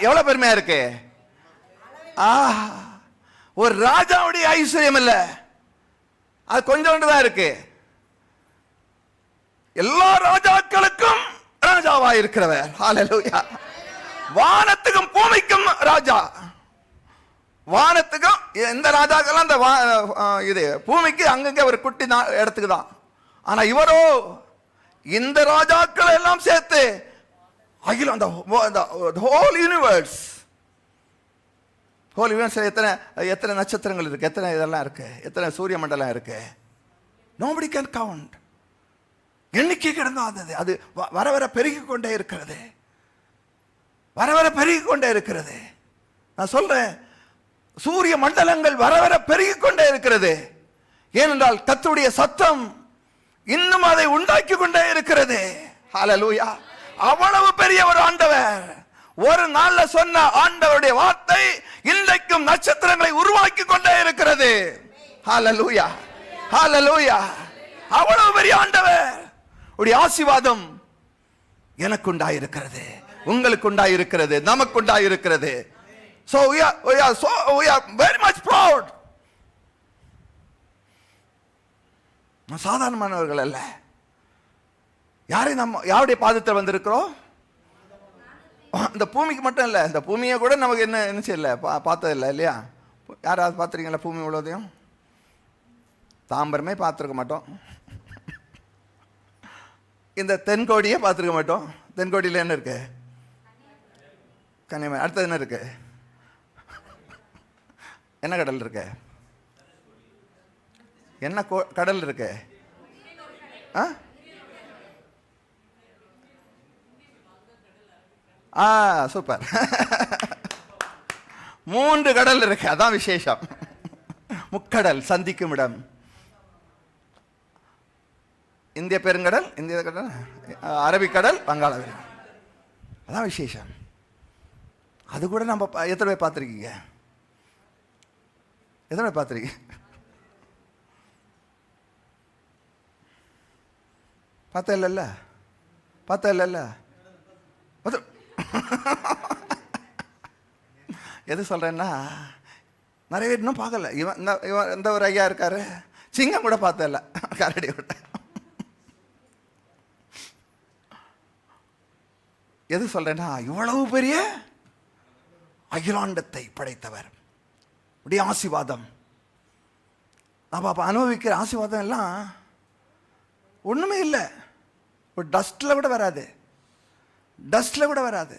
எவ்வளவு பெருமையா இருக்கு? ஒரு ராஜாவுடைய ஐஸ்வர்யம் இல்ல, அது கொஞ்சோண்டு தான் இருக்கு. எல்லா ராஜாக்களுக்கும் ராஜாவா இருக்கிறவர். ஹalleluya. வானத்துக்கும் பூமிக்கும் ராஜா. வானத்துக்கும் எந்த ராஜாக்கள் அந்த இது பூமிக்கு அங்கங்க ஒரு குட்டி இடத்துக்கு தான். ஆனா இவரோ இந்த ராஜாக்கள் எல்லாம் சேர்த்து அகிலம், ஹோல் யூனிவர்ஸ், ஹோல் யூனிவர்ஸ் எத்தனை நட்சத்திரங்கள் இருக்கு, எத்தனை இதெல்லாம் இருக்கு, எத்தனை சூரிய மண்டலம் இருக்கு. nobody can count. எண்ணிக்கை கிடந்தாது. அது வர வர பெருகிக் கொண்டே இருக்கிறது, வர வர பெருகிக் கொண்டே இருக்கிறது. நான் சொல்றேன், சூரிய மண்டலங்கள் வர வர பெருகிக் கொண்டே இருக்கிறது. ஏனென்றால் கர்த்தருடைய சத்தம் இன்னும் அதை உண்டாக்கி கொண்டே இருக்கிறது. ஹalleluya. அவ்வளவு பெரிய ஒரு ஆண்டவர். ஒரு நாள்ல சொன்ன ஆண்டவருடைய வார்த்தை இன்றைக்கும் நட்சத்திரங்களை உருவாக்கி கொண்டே இருக்கிறது. ஹalleluya, ஹalleluya. அவ்வளவு பெரிய ஆண்டவர். உடைய ஆசீர்வாதம் எனக்கு உண்டாயிருக்கிறது, உங்களுக்கு உண்டாயிருக்கிறது, நமக்கு உண்டாயிருக்கிறது. So we are very much proud. சாதாரணமானவர்கள் அல்ல. யாருடைய பாதத்தில் வந்திருக்கிறோம்? இந்த பூமிக்கு மட்டும் இல்ல, இந்த பூமியை கூட நமக்கு என்ன செய்யல, பார்த்தது இல்லை இல்லையா? யாராவது பார்த்துருக்கீங்களா பூமி முழுவதையும்? தாம்பரமே பார்த்துருக்க மாட்டோம். இந்த தென்கோடியே பார்த்துருக்க மாட்டோம். தென்கோடியில் என்ன இருக்கு? கன்னியாகுமரி. அடுத்தது என்ன இருக்கு? என்ன கடல் இருக்கு? என்ன கடல் இருக்கு? சூப்பர். 3 கடல் இருக்கு, அதான் விசேஷம். முக்கடல் சந்திக்கும் இடம். இந்திய பெருங்கடல், இந்திய கடல், அரபிக்கடல், வங்காள விரிகுடா, அதான் விசேஷம். அது கூட நம்ம எத்தனை பேர் பார்த்துருக்கீங்க? எத்தனை பேர் பார்த்துருக்கீங்க? பார்த்தா இல்லைல்ல, பார்த்தா இல்லைல்ல. எது சொல்றேன்னா, நிறைய பேர் இன்னும் பார்க்கல. இவன் இந்த ஒரு ஐயா இருக்காரு, சிங்கம் கூட பார்த்தா இல்லை, கரடி விட்ட. எது சொல்றேன்னா, இவ்வளவு பெரிய அகிலாண்டத்தை படைத்தவர் உடைய ஆசீர்வாதம். அப்ப அனுபவிக்கிற ஆசீர்வாதம் எல்லாம் ஒண்ணுமே இல்லை. ஒரு டஸ்ட்ல கூட வராது, டஸ்ட்ல கூட வராது.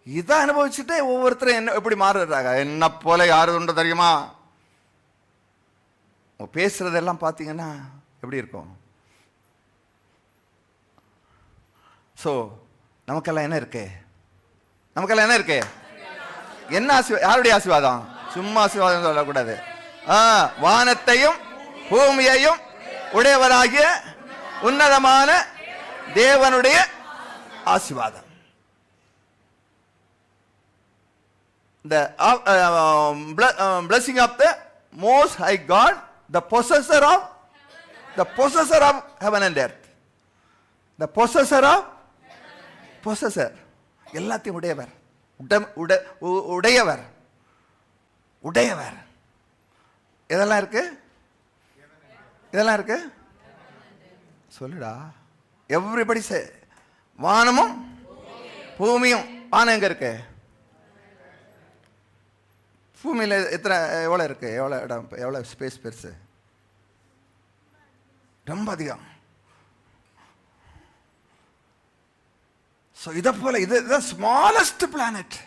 இதை அனுபவிச்சுட்டு ஒவ்வொருத்தரும் என்ன எப்படி மாறுறாங்க. என்ன போல யாரு உண்டு தெரியுமா? பேசுறதெல்லாம் பார்த்தீங்கன்னா எப்படி இருக்கும்? ஸோ நமக்கெல்லாம் என்ன இருக்கு? நமக்கெல்லாம் என்ன இருக்கு? என்ன ஆசீர்வாதம்? யாருடைய ஆசீர்வாதம்? சும்மா ஆசீர்வாதம் சொல்லக்கூடாது. வானத்தையும் பூமியையும் உடையவராகிய உன்னதமான தேவனுடைய ஆசீர்வாதம். The blessing of the Most High God, the possessor of heaven and earth. The possessor of possessor, எல்லாத்தையும் உடையவர், உடையவர், உடையவர். இதெல்லாம் இருக்கு, இதெல்லாம் இருக்கு. சொல்லுடா எவ்ரிபடி சே. வானமும் பூமியும். வானம் எங்க இருக்கு? பூமியில் எத்தனை எவ்வளோ இருக்கு? எவ்வளோ இடம், எவ்வளோ ஸ்பேஸ் பெருசு? ரொம்ப அதிகம். ஸோ இதை போல இதுதான் ஸ்மாலஸ்ட் பிளானட்.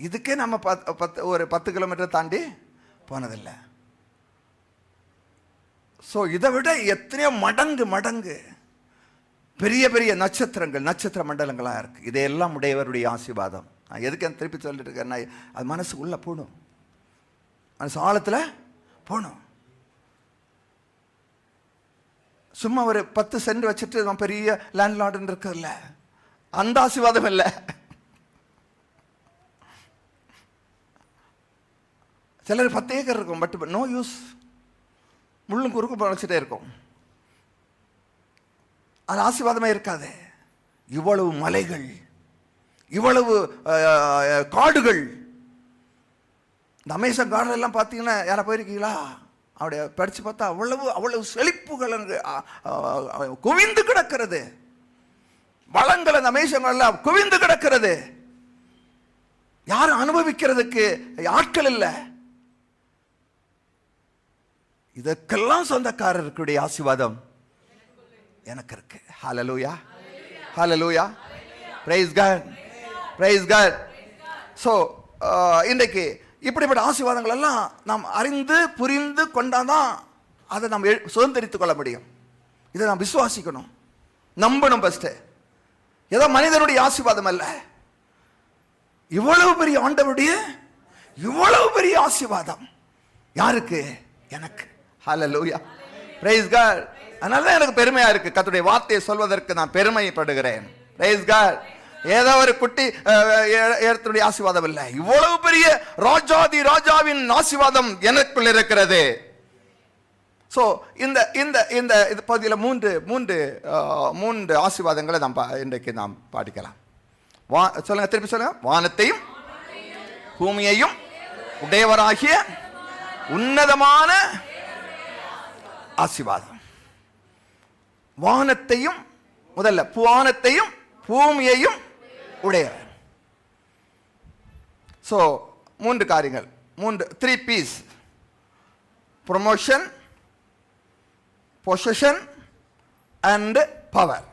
இதுக்கே நம்ம ஒரு 10 கிலோமீட்டர் தாண்டி போனதில்லை. ஸோ இதை விட எத்தனையோ மடங்கு மடங்கு பெரிய பெரிய நட்சத்திரங்கள், நட்சத்திர மண்டலங்களாக இருக்கு. இதையெல்லாம் உடையவருடைய ஆசீர்வாதம். நான் எதுக்கு திருப்பி சொல்லிட்டு இருக்கேன்னா, அது மனசு உள்ள போகணும், மனசு ஆழத்தில் போகணும். சும்மா ஒரு 10 சென்ட் வச்சுட்டு நான் பெரிய லேண்ட்லார்டுன்னு இருக்கல, அந்த ஆசீர்வாதம் இல்லை. சிலர் 10 ஏக்கர் இருக்கும், பட் நோ யூஸ். முள்ளும் குறுக்கும் வச்சுட்டே இருக்கும், அது ஆசீர்வாதமே இருக்காது. இவ்வளவு மலைகள், இவ்வளவு காடுகள். இந்த அமேசான் கார்டன் எல்லாம் பார்த்தீங்கன்னா, யாரா போயிருக்கீங்களா? அப்படியே படித்து பார்த்தா அவ்வளவு செழிப்புகள் குவிந்து கிடக்கிறது. வளங்கள் அந்த அமேசான் எல்லாம் குவிந்து கிடக்கிறது. யாரும் அனுபவிக்கிறதுக்கு ஆட்கள் இல்லை. இதற்கெல்லாம் சொந்தக்காரர்களுடைய ஆசீர்வாதம் எனக்கு இருக்கு. Hallelujah, hallelujah, praise God, praise God. So இன்றைக்கு இப்படிப்பட்ட ஆசீர்வாதங்கள் எல்லாம் நாம் அறிந்து புரிந்து கொண்டாதான் அதை நாம் சுதந்திரித்துக் கொள்ள முடியும். இதை நாம் விசுவாசிக்கணும், நம்பணும். ஃபஸ்ட்டு ஏதோ மனிதனுடைய ஆசீர்வாதம் அல்ல, இவ்வளவு பெரிய ஆண்டவருடைய இவ்வளவு பெரிய ஆசீர்வாதம் யாருக்கு? எனக்கு. ஹல்லேலூயா, பிரைஸ் காட். அதனால எனக்கு பெருமையா இருக்கு, கர்த்தருடைய வார்த்தையை சொல்வதற்கு நான் பெருமைப்படுகிறேன். Price God. ஏதோ ஒரு குட்டி ஏறத்துடைய ஆசீர்வாதம் இல்லை, இவ்வளவு பெரிய ராஜாதி ராஜாவின் ஆசீர்வாதம் எனக்குள் இருக்கிறது. ஸோ இந்த இந்த இந்த இது பகுதியில் மூன்று ஆசீர்வாதங்களை நாம் இன்றைக்கு நாம் பாடிக்கலாம். சொல்லுங்க, திருப்பி சொல்லுங்க. வானத்தையும் பூமியையும் உடையவராகிய உன்னதமான ஆசீர்வாதம். வானத்தையும், முதல்ல வானத்தையும் பூமியையும் உடையவர். ஸோ 3 காரியங்கள், 3 P's: promotion, position and power.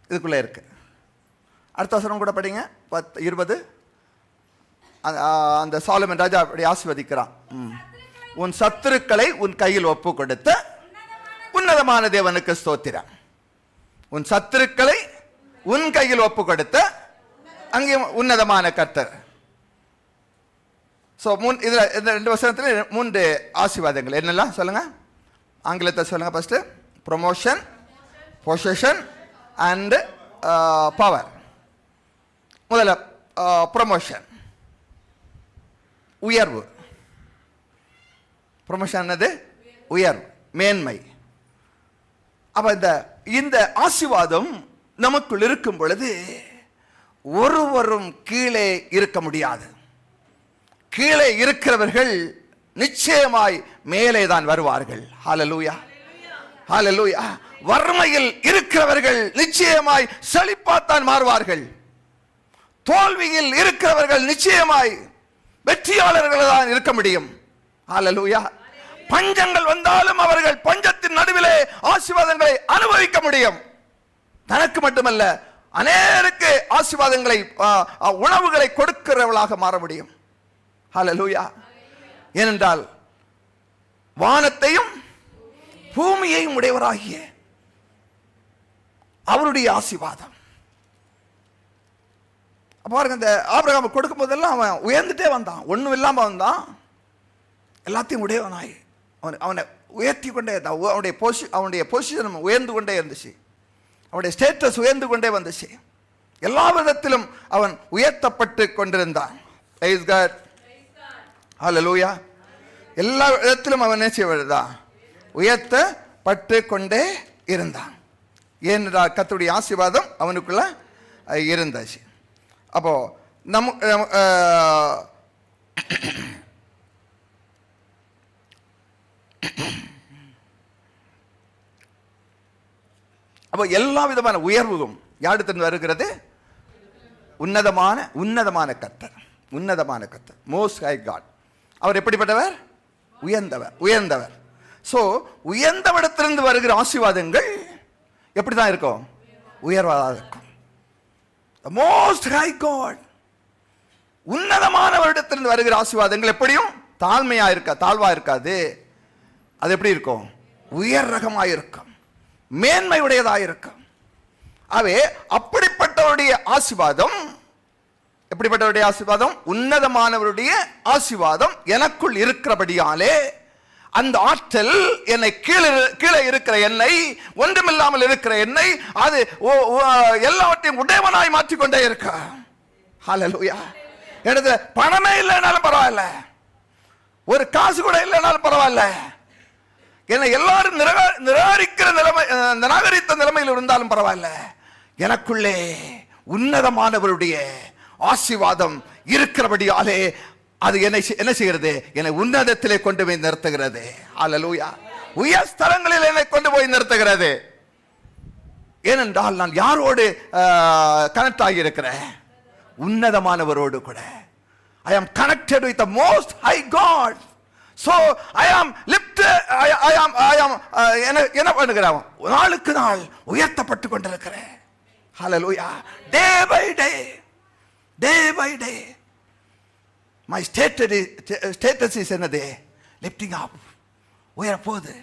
இதுக்குள்ளே இருக்கு. அடுத்த வசனம் கூட படிங்க, 20. அந்த சாலமன் ராஜா அப்படி ஆசீர்வதிக்கிறான். உன் சத்துருக்களை உன் கையில் ஒப்பு கொடுத்த உன்னதமான தேவனுக்கு ஸ்தோத்திரம். உன் சத்துருக்களை உன் கையில் ஒப்பு கொடுத்த அங்கே உன்னதமான கர்த்தர். ஸோ இதுல இந்த 2 வசனத்தில் 3 ஆசீர்வாதங்கள் என்னெல்லாம் சொல்லுங்க? ஆங்கிலத்தை சொல்லுங்க. First promotion, position and power. முதல்ல ப்ரொமோஷன், உயர்வு. ப்ரொமோஷன் என்னது? உயர்வு, மேன்மை. அப்ப இந்த ஆசீர்வாதம் நமக்குள் இருக்கும் பொழுது ஒருவரும் கீழே இருக்க முடியாது. கீழே இருக்கிறவர்கள் நிச்சயமாய் மேலே தான் வருவார்கள். ஹல்லேலூயா, ஹல்லேலூயா. வறுமையில் இருக்கிறவர்கள் நிச்சயமாய் செழிப்பாத்தான் மாறுவார்கள். தோல்வியில் இருக்கிறவர்கள் நிச்சயமாய் வெற்றியாளர்கள் தான் இருக்க முடியும். ஹல்லேலூயா. பஞ்சங்கள் வந்தாலும் அவர்கள் பஞ்சத்தின் நடுவிலே ஆசீர்வாதங்களை அனுபவிக்க முடியும். தனக்கு மட்டுமல்ல, அநேகருக்கு ஆசீர்வாதங்களை, உணவுகளை கொடுக்கிறவர்களாக மாற முடியும். ஹல்லேலூயா. ஏனென்றால் வானத்தையும் பூமியையும் உடையவராகிய அவருடைய ஆசீர்வாதம். பாருங்க, இந்த ஆபிரகாம் கொடுக்கும் போதெல்லாம் அவன் உயர்ந்துட்டே வந்தான். ஒன்றும் இல்லாமல் வந்தான், எல்லாத்தையும் உடையவனாய் அவனை உயர்த்தி கொண்டே இருந்தான். அவனுடைய பொசிஷன் உயர்ந்து கொண்டே இருந்துச்சு, அவனுடைய ஸ்டேட்டஸ் உயர்ந்து கொண்டே வந்துச்சு. எல்லா விதத்திலும் அவன் உயர்த்தப்பட்டு கொண்டிருந்தான். Praise God. ஹல்லேலூயா. எல்லா விதத்திலும் அவன் நினைச்சவர்தான் உயர்த்தப்பட்டு கொண்டே இருந்தான். ஏனென்றால் கர்த்தருடைய ஆசீர்வாதம் அவனுக்குள்ள இருந்துச்சு. அப்போ அப்போ எல்லா விதமான உயர்வும் யாரிடத்திலிருந்து வருகிறது? உன்னதமான கர்த்தர். உன்னதமான கர்த்தர், மோஸ்ட் ஹை காட். அவர் எப்படிப்பட்டவர்? உயர்ந்தவர். ஸோ உயர்ந்தவிடத்திலிருந்து வருகிற ஆசீர்வாதங்கள் எப்படி தான் இருக்கும்? உயர்வாக இருக்கும். மோஸ்ட் ஹை காட், உன்னதமானவரிடத்திலிருந்து வருகிற ஆசீர்வாதங்கள் எப்படியும் தாழ்வா இருக்காது. அது எப்படி இருக்கும்? உயர் ரகமாக இருக்கும், மேன்மையுடையதாக இருக்கும். ஆகவே அப்படிப்பட்டவருடைய ஆசீர்வாதம், எப்படிப்பட்டவருடைய ஆசீர்வாதம்? உன்னதமானவருடைய ஆசீர்வாதம் எனக்குள் இருக்கிறபடியாலே அந்த ஆற்றல் என்னை கீழே இருக்கிற என்னை, ஒன்றுமில்லாமல் இருக்கிற என்னை, அது எல்லாவற்றையும் உடையவனாய் மாற்றிக்கொண்டே இருக்க. ஹல்லேலூயா. எனக்கு பணமே இல்லைனாலும் பரவாயில்ல, ஒரு காசு கூட இல்லைனாலும் பரவாயில்ல, என்னை எல்லாரும் நிராகரித்த நிலைமையில் இருந்தாலும் பரவாயில்ல, எனக்குள்ளே உன்னதமானவருடைய ஆசீர்வாதம் இருக்கிறபடியாலே அது என்ன செய்கிறது? என்னை உன்னதத்திலே கொண்டு போய் நிறுத்துகிறது. ஹல்லேலூயா. உயர் ஸ்தலங்களில் என்னை கொண்டு போய் நிறுத்துகிறது. ஏனென்றால் நான் யாரோடு கனெக்ட் ஆகி இருக்கிறேன்? உன்னதமானவரோடு கூட. I am connected with the most high God. So I am lifted, I am என்ன பண்ணுகிறேன்? நாளுக்கு நாள் உயர்த்தப்பட்டு கொண்டிருக்கிறேன். ஹல்லேலூயா. Day by day my status is என்னது? lifting up. உயர போகுது.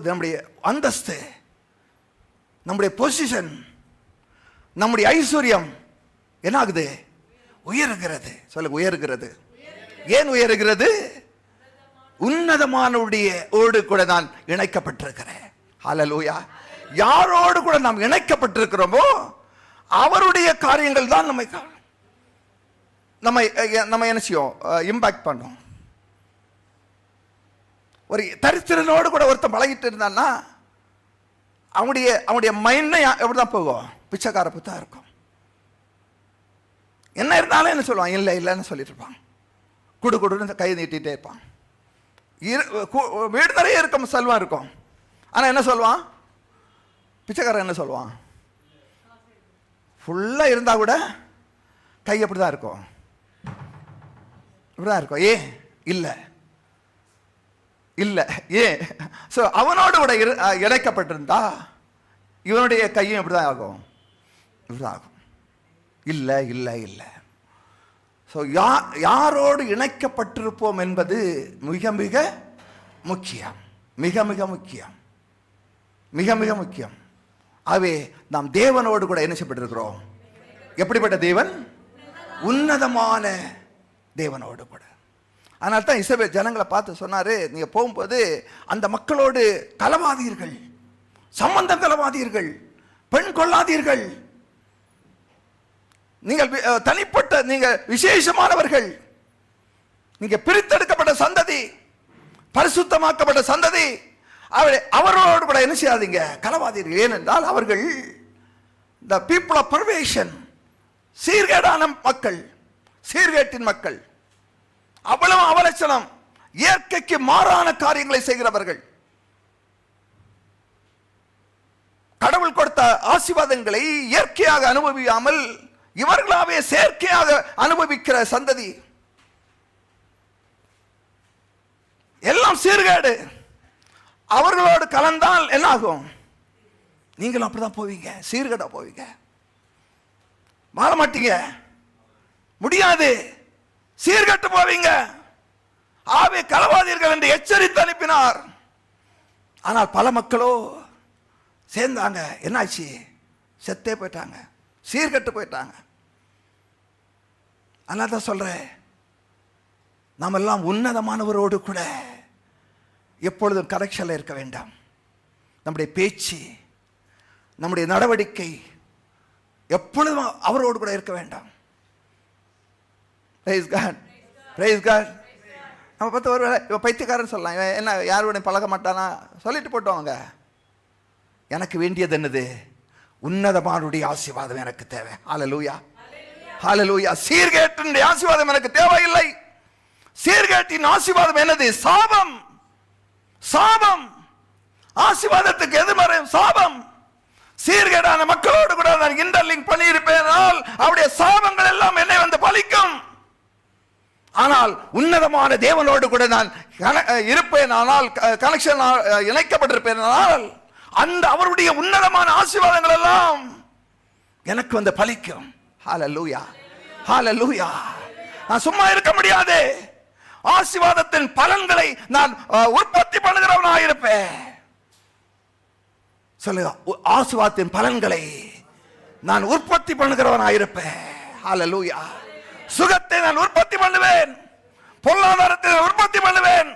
நம்முடைய அந்தஸ்து, நம்முடைய பொசிஷன், நம்முடைய ஐஸ்வர்யம் என்ன ஆகுது? உயர்கிறது. சொல்லுங்க, உயர்கிறது. ஏன் உயர்கிறது? உன்னதமானவருடைய ஓடு கூட நான் இணைக்கப்பட்டிருக்கிறேன். ஹல்லேலூயா. யாரோடு கூட நாம் இணைக்கப்பட்டிருக்கிறோமோ அவருடைய காரியங்கள் தான் நம்ம என்ன செய்யும்? இம்பாக்ட் பண்ணும். ஒரு தரித்திரனோடு கூட ஒருத்தன் பழகிட்டு இருந்தான்னா அவனுடைய மைண்ட் எப்படிதான் போகும்? பிச்சைக்கார புத்தா இருக்கும். என்ன இருந்தாலும் என்ன சொல்லுவான்? இல்லைன்னு சொல்லிட்டு இருப்பான். குடுன்னு கை நீட்டிகிட்டே இருப்பான். வீடு நிறைய இருக்கும், செல்வம் இருக்கும். ஆனால் என்ன சொல்லுவான்? பிச்சைக்காரன் என்ன சொல்லுவான்? ஃபுல்லாக இருந்தால் கூட கை எப்படி தான் இருக்கும்? இப்படிதான் இருக்கும். இல்லை ஏன்? ஸோ அவனோடு கூட இணைக்கப்பட்டிருந்தா இவனுடைய கையும் எப்படி தான் ஆகும்? இப்படிதான் ஆகும். இல்லை. ஸோ யாரோடு இணைக்கப்பட்டிருப்போம் என்பது மிக மிக முக்கியம். ஆகவே நாம் தேவனோடு கூட என்ன செய்யப்பட்டிருக்கிறோம்? எப்படிப்பட்ட தேவன்? உன்னதமான தேவனோடு கூட. அதனால தான் இஸ்ரவேல் ஜனங்களை பார்த்து சொன்னாரு, நீங்க போகும்போது அந்த மக்களோடு கலவாதீர்கள், சம்பந்தம் கலவாதீர்கள், பெண் கொள்ளாதீர்கள். நீங்கள் தனிப்பட்ட, நீங்க விசேஷமானவர்கள், நீங்க பிரித்தெடுக்கப்பட்ட சந்ததி, பரிசுத்தமாக்கப்பட்ட சந்ததி. அவரோடு கூட என்ன செய்யாதீங்க? கலவாதீர்கள். ஏனென்றால் அவர்கள் the people of perversion, சீர்கேடான மக்கள், சீர்கேட்டின் மக்கள், அவ்வளவு அவலட்சணம், இயற்கைக்கு மாறான காரியங்களை செய்கிறவர்கள். கடவுள் கொடுத்த ஆசீர்வாதங்களை இயற்கையாக அனுபவியாமல் இவர்களாவே செயற்கையாக அனுபவிக்கிற சந்ததி. எல்லாம் சீர்கேடு. அவர்களோடு கலந்தால் என்ன ஆகும்? நீங்களும் அப்படிதான் போவீங்க, சீர்கேடா போவீங்க, மாற மாட்டீங்க, முடியாது, சீர்கட்டு போவீங்க. ஆவே கலவாதீர்கள் என்று எச்சரித்து அனுப்பினார். ஆனால் பல மக்களோ சேர்ந்தாங்க, என்னாச்சு? செத்தே போயிட்டாங்க, சீர்கட்டு போயிட்டாங்க. அதனால தான் சொல்றேன், நாம் எல்லாம் உன்னதமானவரோடு கூட எப்பொழுதும் கனெக்ஷன்ல இருக்க வேண்டாம். நம்முடைய பேச்சு, நம்முடைய நடவடிக்கை எப்பொழுதும் அவரோடு கூட இருக்க வேண்டாம். Praise God. Praise God. நம்ம பார்த்து ஒரு இவன் பைத்தியக்காரன் சொல்லலாம், இவன் என்ன யாரோட பழக மாட்டானா சொல்லிட்டு போட்டோங்க. எனக்கு வேண்டியது என்னது? உன்னதமானுடைய ஆசீர்வாதம் எனக்கு தேவை. ஹல்லேலூயா, ஹல்லேலூயா. சீர்கேட்டின் ஆசீர்வாதம் எனக்கு தேவையில்லை. சீர்கேட்டின் ஆசீர்வாதம் என்னது? சாபம். சாபம். ஆசீர்வாதத்துக்கு எதிர்மறை சாபம். சீர்கேடான மக்களோடு கூட நான் இன்டர்லிங்க் பண்ணி இருப்பேனால் அவருடைய சாபங்கள் எல்லாம் என்னை வந்து பலிக்கும். ஆனால் உன்னதமான தேவனோடு கூட நான் இருப்பேன், ஆனால் கனெக்ஷன் இணைக்கப்பட்டிருப்பேன், அந்த அவருடைய உன்னதமான ஆசீர்வாதங்கள் எல்லாம் எனக்கு வந்து பலிக்கும். ஹல்லேலூயா, ஹல்லேலூயா. நான் சும்மா இருக்க முடியாது. ஆசீர்வாதத்தின் பலன்களை நான் உற்பத்தி பண்ணுகிறவனாக இருப்பேன். சொல்லுங்க, ஆசீர்வாதத்தின் பலன்களை நான் உற்பத்தி பண்ணுகிறவனாக இருப்பேன். ஹல்லேலூயா. சுகத்தை நான் உற்பத்தி பண்ணுவேன், பொருளாதாரத்தை நான் உற்பத்தி பண்ணுவேன்,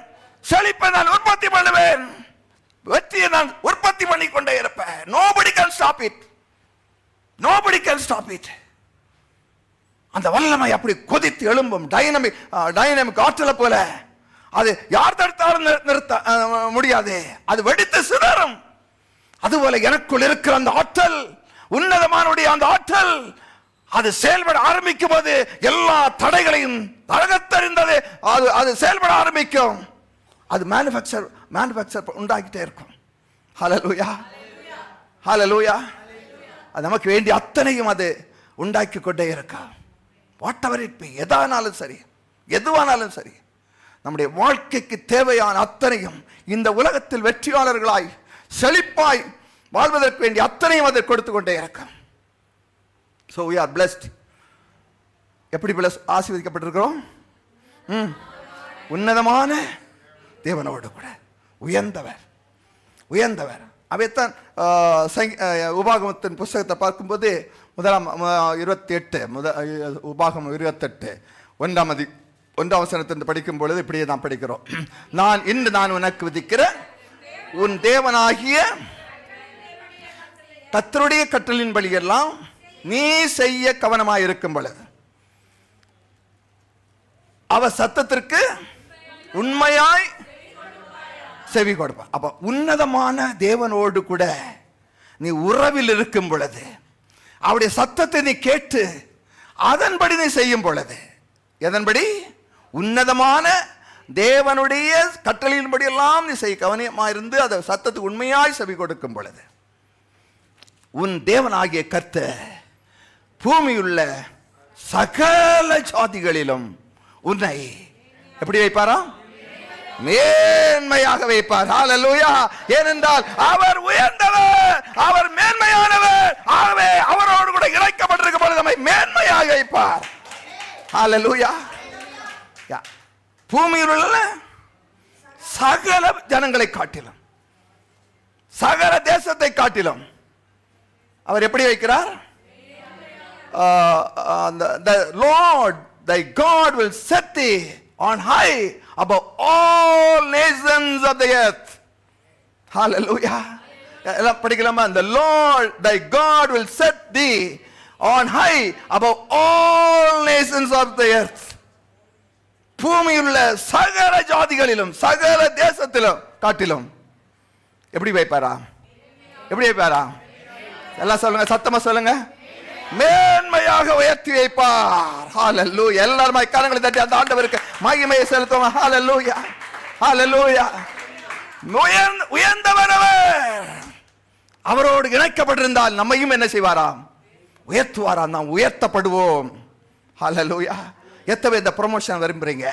செழிப்பை நான் உற்பத்தி பண்ணுவேன், வெற்றியை நான் உற்பத்தி பண்ணி கொண்டே இருப்பேன். Nobody can stop it. Nobody can stop it. அந்த வல்லமை அப்படி கொதித்து எழும்பும், டைனமிக் ஆற்றலை போல. அது யார் தடுத்தாலும் நிறுத்த முடியாது, அது வெடித்து சிதறும். அதுபோல எனக்குள் இருக்கிற அந்த ஆற்றல், உன்னதமானுடைய அந்த ஆற்றல், அது செயல்பட ஆரம்பிக்கும் போது எல்லா தடைகளையும் தகர்த்தெறிந்தது. அது செயல்பட ஆரம்பிக்கும். அது மேனுஃபேக்சர் உண்டாகிட்டே இருக்கும். ஹல்லேலூயா, ஹல்லேலூயா. அது நமக்கு வேண்டிய அத்தனையும் அது உண்டாக்கி கொண்டே இருக்கும். வாட் எவர் இட் பி, எதானாலும் சரி, எதுவானாலும் சரி, நம்முடைய வாழ்க்கைக்கு தேவையான அத்தனையும் இந்த உலகத்தில் வெற்றியாளர்களாய் செழிப்பாய் வாழ்வதற்கு வேண்டிய அத்தனையும் அதை கொடுத்து கொண்டே இருக்கும். So we are blessed. எப்படி ஆசீர்வதிக்கப்பட்டிருக்கிறோம்? உன்னதமான தேவனோடு கூட உயர்ந்தவர், உயர்ந்தவர். அவைத்தான் உபாகமத்தின் புஸ்தகத்தை பார்க்கும்போது முதலாம் 28 உபாகம் 28 1ஆம் வசனத்திலிருந்து படிக்கும் பொழுது இப்படியே நாம் படிக்கிறோம். நான் உனக்கு விதிக்கிற உன் தேவனாகிய கர்த்தருடைய கட்டளையின்படி எல்லாம் நீ செய்ய கவனமாயிருக்கும் பொழுது அவர் சத்தத்திற்கு உண்மையாய் செவி கொடுப்பார். அப்ப உன்னதமான தேவனோடு கூட நீ உறவில் இருக்கும் பொழுது, அவருடைய சத்தத்தை நீ கேட்டு அதன்படி நீ செய்யும் பொழுது, எதன்படி? உன்னதமான தேவனுடைய கட்டளையின்படி எல்லாம் நீ செய்ய கவனமாயிருந்து அந்த சத்தத்துக்கு உண்மையாய் செவி கொடுக்கும் பொழுது, உன் தேவனாகிய கர்த்தர் பூமியுள்ள சகல ஜாதிகளிலும் உன்னை எப்படி வைப்பாரா? மேன்மையாக வைப்பார். ஹல்லேலூயா. ஏனென்றால் அவர் உயர்ந்தவர், அவர் மேன்மையானவர். ஆகவே அவரோடு கூட இணைக்கப்பட்டிருக்கும் பொழுது நம்மை மேன்மையாக வைப்பார். ஹல்லேலூயா. பூமியில் உள்ள சகல ஜனங்களை காட்டிலும், சகல தேசத்தை காட்டிலும் அவர் எப்படி வைக்கிறார்? The Lord thy God will set thee on high above all nations of the earth. Hallelujah. எல்லாம் படிக்கலாமா? The Lord thy God will set thee on high above all nations of the earth. பூமியில் உள்ள சகல ஜாதிகளிலும் சகல தேசத்திலும் காட்டிலும் எப்படி வைப்பாரா? எப்படி வைப்பாரா? எல்லாம் சொல்லுங்க, சத்தமா சொல்லுங்க. மேன்மையாக உயர்த்தி வைப்பார். ஹல்லேலூயா. எல்லாரும் கரங்களை தட்டி அந்த ஆண்டவருக்கு மகிமையை செலுத்துவோம். ஹல்லேலூயா, ஹல்லேலூயா. உயர்ந்தவர் அவர். அவரோடு இணைக்கப்பட்டிருந்தால் நம்மையும் என்ன செய்வாராம்? உயர்த்துவாராம். நாம் உயர்த்தப்படுவோம். ஹல்லேலூயா. எத்தனை பேர் இந்த ப்ரமோஷன் விரும்புறீங்க?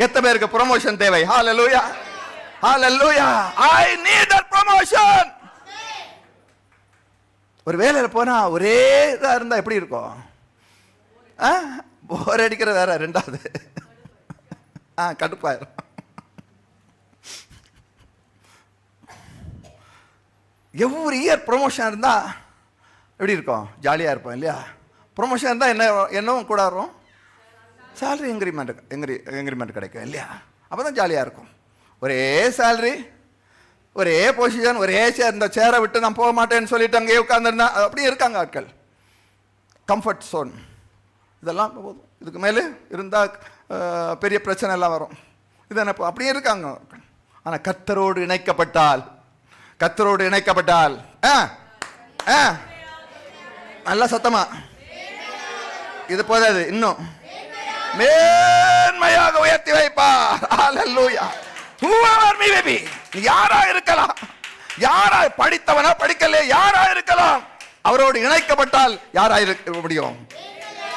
எத்தனை பேருக்கு ப்ரமோஷன் தேவை? ஹல்லேலூயா, ஹல்லேலூயா. I need that promotion. ஒரு வேலையில போனா ஒரே இதா இருந்தா எப்படி இருக்கும்? போர் அடிக்கிற வேற, ரெண்டாவது கடுப்பாயிரும். எவ்வொரு இயர் ப்ரொமோஷன் இருந்தா எப்படி இருக்கும்? ஜாலியா இருப்போம் இல்லையா? ப்ரொமோஷன் இருந்தா என்னவும் கூட வரும், சேலரி இன்க்ரிமெண்ட் கிடைக்கும் இல்லையா? அப்பதான் ஜாலியா இருக்கும். ஒரே சேலரி, ஒரே பொசிஷன், ஒரே சேர். இந்த சேரை விட்டு நான் போக மாட்டேன்னு சொல்லிட்டு அங்கேயே உட்காந்துருந்தா அப்படியே இருக்காங்க ஆட்கள். Comfort zone. இதெல்லாம் போதும், இதுக்கு மேலே இருந்தால் பெரிய பிரச்சனை எல்லாம் வரும். இது என்ன அப்படியே இருக்காங்க. ஆனால் கர்த்தரோடு இணைக்கப்பட்டால், கர்த்தரோடு இணைக்கப்பட்டால் நல்ல சத்தமா இது போதாது, இன்னும் மேன்மையாக உயர்த்தி வைப்பார். ஹல்லேலூயா. whoever me may be, யாரா இருக்கலாம், யாரா படித்தவனா படிக்கல, யாரா இருக்கலாம், அவரோடு இணைக்கப்பட்டால் யாரா இருக்க முடியும்?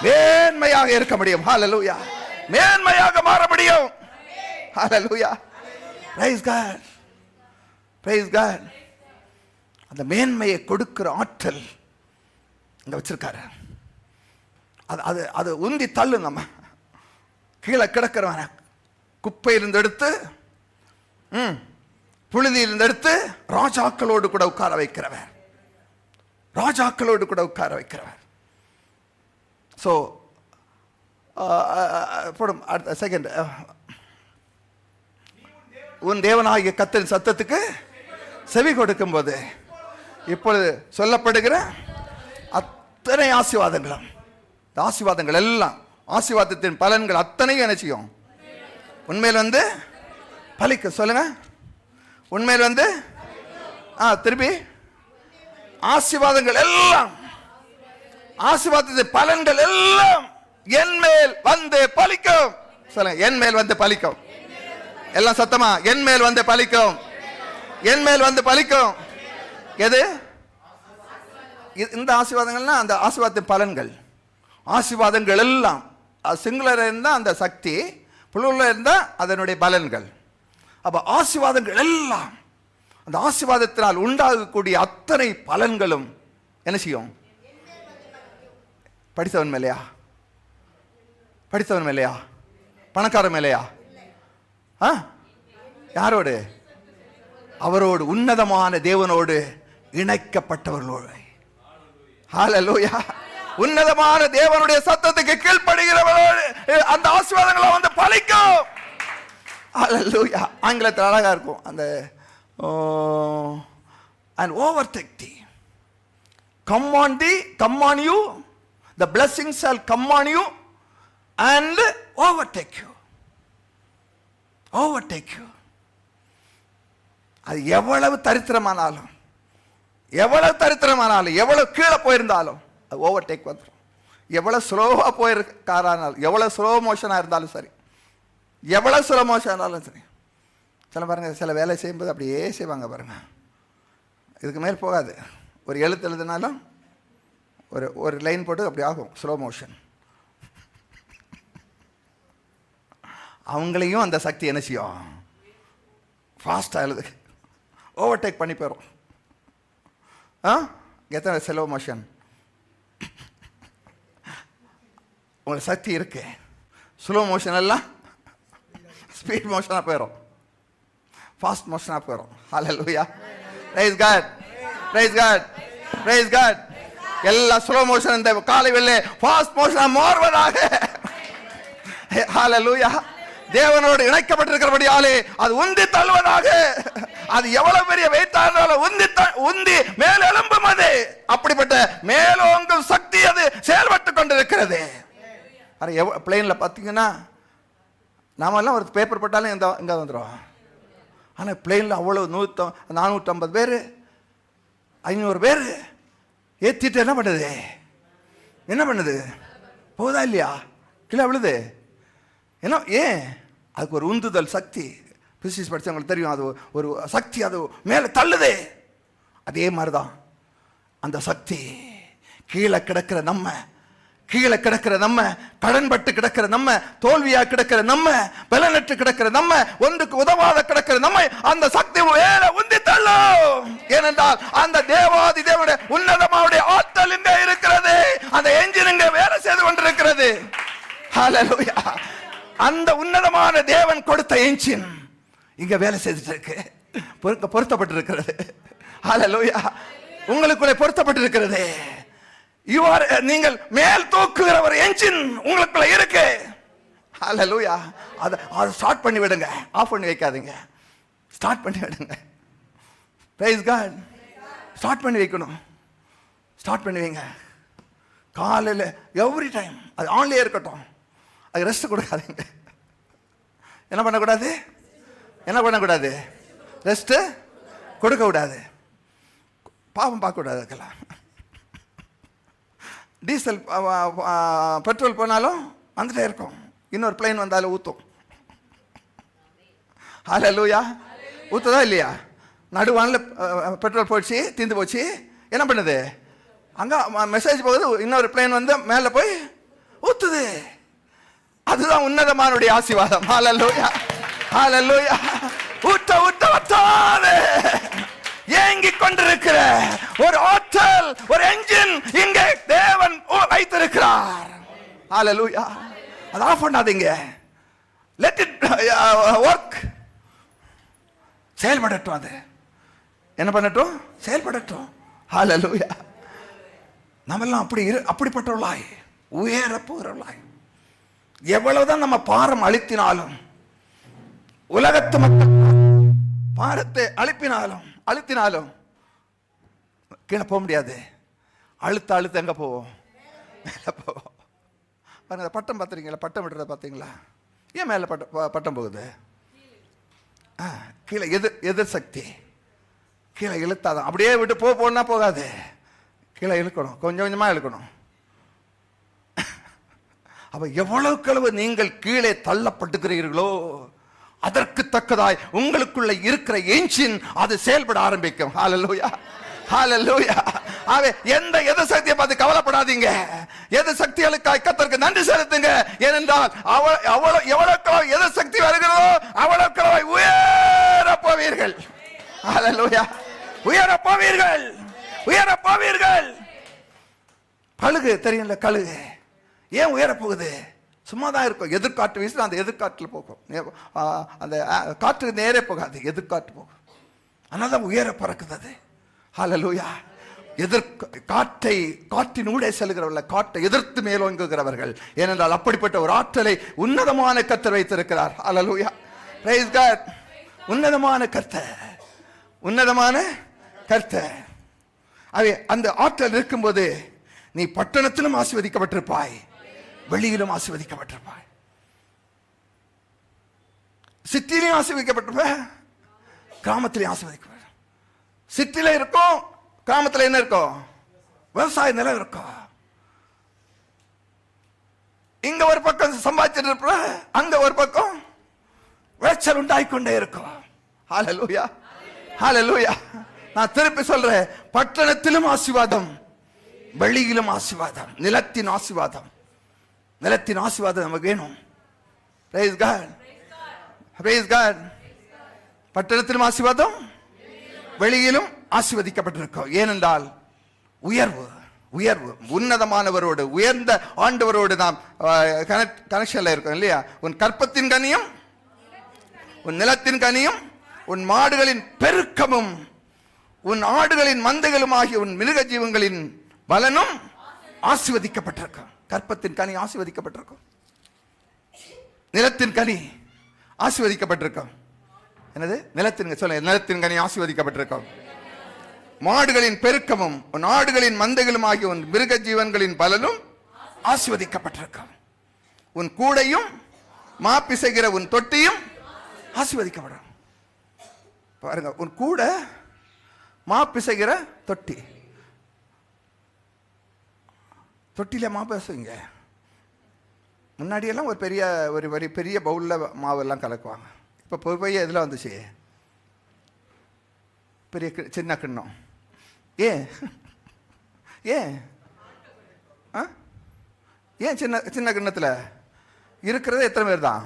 மேன்மையாக இருக்க முடியும். ஹல்லேலூயா. மேன்மையாக மாற முடியும். ஹல்லேலூயா. praise God, praise God. அந்த மேன்மையை கொடுக்கிற ஆற்றல் இங்க வச்சிருக்காரு. அது அது உந்தி தள்ளு. நம்ம கீழே கிடக்கிறவன குப்பையிலிருந்து எடுத்து, புழுதியிலிருந்து எடுத்து ராஜாக்களோடு கூட உட்கார வைக்கிறவர், ராஜாக்களோடு கூட உட்கார வைக்கிறவர். ஸோ போடும் அடுத்த செகண்ட். உன் தேவனாகிய கர்த்தரின் சத்தத்துக்கு செவி கொடுக்கும் போது இப்பொழுது சொல்லப்படுகிற அத்தனை ஆசீர்வாதங்களும், ஆசீர்வாதங்கள் எல்லாம், ஆசீர்வாதத்தின் பலன்கள் அத்தனையும் என்ன செய்யும்? உண்மையில் பலிக்க. சொல்லுங்க, உண்மையில் திருப்பி ஆசீர்வாதங்கள் எல்லாம், ஆசீர்வாதத்தின் பலன்கள் எல்லாம் என் மேல் பலிக்கும். சொல்லுங்க, என் மேல் பலிக்கும். எல்லாம் சத்தமா, என் மேல் பலிக்கும், என் மேல் பலிக்கும். எது? இந்த ஆசீர்வாதங்கள்னா அந்த ஆசீர்வாதத்தின் பலன்கள். ஆசீர்வாதங்கள் எல்லாம் சிங்குலர் இருந்தால் அந்த சக்தி, புளூரில் இருந்தால் அதனுடைய பலன்கள். அப்போ ஆசீர்வாதங்கள் எல்லாம், அந்த ஆசீர்வாதத்தினால் உண்டாகக்கூடிய அத்தனை பலன்களும் என்ன செய்யும்? படித்தவன் மேலையா? படித்தவன் மேலையா? பணக்காரன் மேலையா? யாரோடு? அவரோடு, உன்னதமான தேவனோடு இணைக்கப்பட்டவர்களோடு. ஹல்லேலூயா. உன்னதமான தேவனுடைய சத்தத்துக்கு கீழ்ப்படுகிறவர்களோடு அந்த ஆசீர்வாதங்களை பலிக்கும். ஹல்லேலூயா. ஆங்கிலத்தில் அழகா இருக்கும் அந்த and overtake thee. Come on you, the blessings shall come on you and overtake you. Overtake you. அது எவ்வளவு தரித்திரமானாலும், எவ்வளவு தரித்திரமானாலும், எவ்வளவு கீழே போயிருந்தாலும் அது ஓவர்டேக் வந்துடும். எவ்வளவு ஸ்லோவா போயிருக்காரானாலும், எவ்வளவு ஸ்லோ மோஷனா இருந்தாலும் சரி, எவ்வளவு ஸ்லோ மோஷன் இருந்தாலும் சரி. சில பாருங்க, சில வேலை செய்யும்போது அப்படியே செய்வாங்க பாருங்க, இதுக்கு மேல் போகாது. ஒரு எழுத்து எழுதினாலும் ஒரு லைன் போட்டு அப்படி ஆகும், ஸ்லோ மோஷன். அவங்களையும் அந்த சக்தி என்ன செய்யும்? ஃபாஸ்டாக எழுது, ஓவர்டேக் பண்ணி போயிடும். எத்தனை ஸ்லோ மோஷன்? உங்களுக்கு சக்தி இருக்கு. ஸ்லோ மோஷன் எல்லாம் ஸ்பீட் மோஷனாக போயிடும், ஃபாஸ்ட் மோஷனாக போயிடும். Hallelujah. Praise God, praise God, praise God. எல்லா ஸ்லோ மோஷன் இந்த காலை வெள்ளை ஃபாஸ்ட் மோஷனாக மாறுவதாக. ஹல்லேலூயா. தேவனோடு இணைக்கப்பட்டிருக்கிறபடியாலே அது உந்தி தள்ளுவதாக. அது எவ்வளவு பெரிய வெயிட்டா இருந்தாலும் உந்தி மேல் எழும்பும். அது அப்படிப்பட்ட மேலோங்கும் சக்தி அது செயல்பட்டு கொண்டிருக்கிறது. பிளேன்ல பார்த்தீங்கன்னா நாம எல்லாம் ஒரு பேப்பர் போட்டாலும் இங்க வந்துடும். ஆனால் பிளேன்ல அவ்வளவு 450 பேர் 500 பேர் ஏற்றிட்டு என்ன பண்ணுது? என்ன பண்ணுது? போதா இல்லையா? கீழே விழுது. ஏன்னா ஏன்? அதுக்கு ஒரு உந்துதல் சக்தி. பிசிக்ஸ் படித்தவங்களுக்கு தெரியும், அது ஒரு சக்தி, அது மேலே தள்ளுது. அதே மாதிரி தான் அந்த சக்தி கீழே கிடக்கிற நம்ம கடன்பட்டு கிடக்கிற நம்ம, தோல்வியா கிடக்கிற நம்ம, பலனற்று கிடக்கிற நம்ம, ஒன்றுக்கு உதவாத கிடக்கிற நம்ம அந்த சக்தி வேலை உந்தி தள்ளும். ஏனென்றால் அந்த தேவாதி தேவனுடைய உன்னதமாவுடைய ஆற்றல் இங்கே இருக்கிறது. அந்த என்ஜின் இங்கே வேலை செய்து கொண்டிருக்கிறது. ஹல்லேலூயா. அந்த உன்னதமான தேவன் கொடுத்த என்ஜின் இங்க வேலை செய்துட்டு இருக்கு, பொருத்தப்பட்டிருக்கிறது. ஹல்லேலூயா. உங்களுக்குள்ளே பொருத்தப்பட்டிருக்கிறது. நீங்கள் மேல் தூக்குகிற ஒரு என்ஜின் உங்களுக்குள்ள இருக்கு. ஹல்லேலூயா. அதை ஸ்டார்ட் பண்ணி விடுங்க, ஆஃப் பண்ணி வைக்காதீங்க, ஸ்டார்ட் பண்ணி விடுங்க. Price God. ஸ்டார்ட் பண்ணி வைக்கணும், ஸ்டார்ட் பண்ணி வைங்க. காலையில் எவ்ரி டைம் அது ஆன்லேயே இருக்கட்டும், அது ரெஸ்ட் கொடுக்காதீங்க. என்ன பண்ணக்கூடாது? ரெஸ்ட்டு கொடுக்க கூடாது, பாவம் பார்க்கக்கூடாது. அதுக்கெல்லாம் டீசல் பெட்ரோல் போனாலும் வந்துட்டே இருக்கும், இன்னொரு பிளைன் வந்தாலும் ஊற்றும். ஹல்லேலூயா. ஊற்றுதா இல்லையா? நடுவானில் பெட்ரோல் போயிடுச்சு, தீர்ந்து போச்சு, என்ன பண்ணுது? அங்கே மெசேஜ் போகுது, இன்னொரு பிளைன் வந்து மேலே போய் ஊற்றுது. அதுதான் உன்னதமானுடைய ஆசீர்வாதம். ஹல்லேலூயா. ஹல்லேலூயா. ஊட்ட வத்தாது ஏங்கிக் கொண்டிருக்கிற ஒரு ஆற்றல், ஒரு என்ஜின் இங்கே தேவன் வைத்திருக்கிறார். ஹல்லேலூயா. அது ஆஃப் பண்ணாதீங்க, லெட் இட் வொர்க். செயல்படட்டும். அது என்ன பண்ணட்டும்? செயல்படட்டும். ஹல்லேலூயா. நம்மெல்லாம் அப்படிப்பட்டவர்களாய் உயர போகிறவர்களாய், எவ்வளவுதான் நம்ம பாரம் அழுத்தினாலும், உலகத்து மக்கள் பாரத்தை அழுத்தினாலும் கீழே போக முடியாது. அழுத்த எங்க போவோம்? மேலே போவோம். பாருங்க, பட்டம் பார்த்துறீங்களா? பட்டம் விடுறத பார்த்தீங்களா? ஏன் மேலே பட்டம் போகுது? கீழே எதிர் சக்தி கீழே இழுத்தாதான். அப்படியே விட்டு போனா போகாது, கீழே இழுக்கணும், கொஞ்சம் கொஞ்சமாக இழுக்கணும். அப்ப எவ்வளவுக்களவு நீங்கள் கீழே தள்ளப்பட்டுக்கிறீர்களோ அதற்கு தக்கதாய் உங்களுக்குள்ள இருக்கிற என்ஜின் அது செயல்பட ஆரம்பிக்கும். ஹல்லேலூயா. ஹல்லேலூயா. எந்த எது சக்தியை பார்த்து கவலைப்படாதீங்க. எது சக்திகளுக்காய் கர்த்தருக்கு நன்றி செலுத்துங்க. ஏனென்றால் எவ்வளவு எது சக்தி வருகிறதோ அவ்வளவு உயர போவீர்கள். ஹல்லேலூயா. உயர போவீர்கள். கழுகு தெரியும்ல, கழுகு ஏன் உயர போகுது? சும்மா தான் இருக்கும். எதிர்காற்று வீசினா அந்த எதிர்காற்றில் போகும், அந்த காற்றுக்கு நேரே போகாது, எதிர்காற்று போகும். அதனால தான் உயர பறக்குது அது. ஹல்லேலூயா. காற்றின் ஊடே செல்கிறவர்கள், காற்றை எதிர்த்து மேலோங்குகிறவர்கள். ஏனென்றால் அப்படிப்பட்ட ஒரு ஆற்றலை உன்னதமான கர்த்தர் வைத்திருக்கிறார். ஹல்லேலூயா. Praise God. உன்னதமான கர்த்தர். அந்த ஆற்றல் இருக்கும்போது நீ பட்டணத்திலும் ஆசீர்வதிக்கப்பட்டிருப்பாய், வெளியிலும் ஆசீர்வதிக்கப்பட்டிருப்பாய். சிட்டியிலையும் ஆசீர்வதிக்கப்பட்டிருப்ப, கிராமத்திலையும் ஆசீர்வதிக்கப்பட்ட. சிட்டியில இருக்கும், கிராமத்தில் என்ன இருக்கும்? விவசாய நிலம் இருக்கும். இங்க ஒரு பக்கம் சம்பாதிச்சிட்டு இருப்ப, அங்க ஒரு பக்கம் விளைச்சல் உண்டாயிக்கொண்டே இருக்கும். ஹல்லேலூயா. ஹல்லேலூயா. நான் திருப்பி சொல்றேன், பட்டணத்திலும் ஆசீர்வாதம், வெளியிலும் ஆசீர்வாதம். நிலத்தின் ஆசீர்வாதம் நமக்கு வேணும். Praise God. Praise God. பட்டணத்திலும் ஆசீர்வாதம், வெளியிலும் ஆசீர்வதிக்கப்பட்டிருக்கும். ஏனென்றால் உயர்வு உன்னதமானவரோடு, உயர்ந்த ஆண்டவரோடு நாம் கனெக்ஷன்ல இருக்கோம் இல்லையா? உன் கற்பத்தின் கனியும், உன் நிலத்தின் கனியும், உன் மாடுகளின் பெருக்கமும், உன் ஆடுகளின் மந்தைகளும் ஆகிய உன் மிருக ஜீவங்களின் பலனும் ஆசீர்வதிக்கப்பட்டிருக்கும். கற்பத்தின் கனி ஆசீர்வதிக்கப்பட்டிருக்கும், நிலத்தின் கனி ஆசீர்வதிக்கப்பட்டிருக்கும். என்னது? நிலத்தின் கனி ஆசீர்வதிக்கப்பட்டிருக்கும். மாடுகளின் பெருக்கமும் உன் ஆடுகளின் மந்தைகளும் ஆகிய உன் மிருக ஜீவன்களின் பலனும் ஆசீர்வதிக்கப்பட்டிருக்கும். உன் கூடையும் மாப்பிசைகிற உன் தொட்டியும் ஆசீர்வதிக்கப்படும். பாருங்க, உன் கூட மாப்பிசைகிற தொட்டில மாப்பிசைங்க. முன்னாடியெல்லாம் ஒரு பெரிய பவுல்ல மாவெல்லாம் கலக்குவாங்க. இப்போ போய் எதில் வந்துச்சு? பெரிய சின்ன கிண்ணம். ஏன்? ஏன் ஏன் சின்ன சின்ன கிண்ணத்தில் இருக்கிறது எத்தனை பேர் தான்?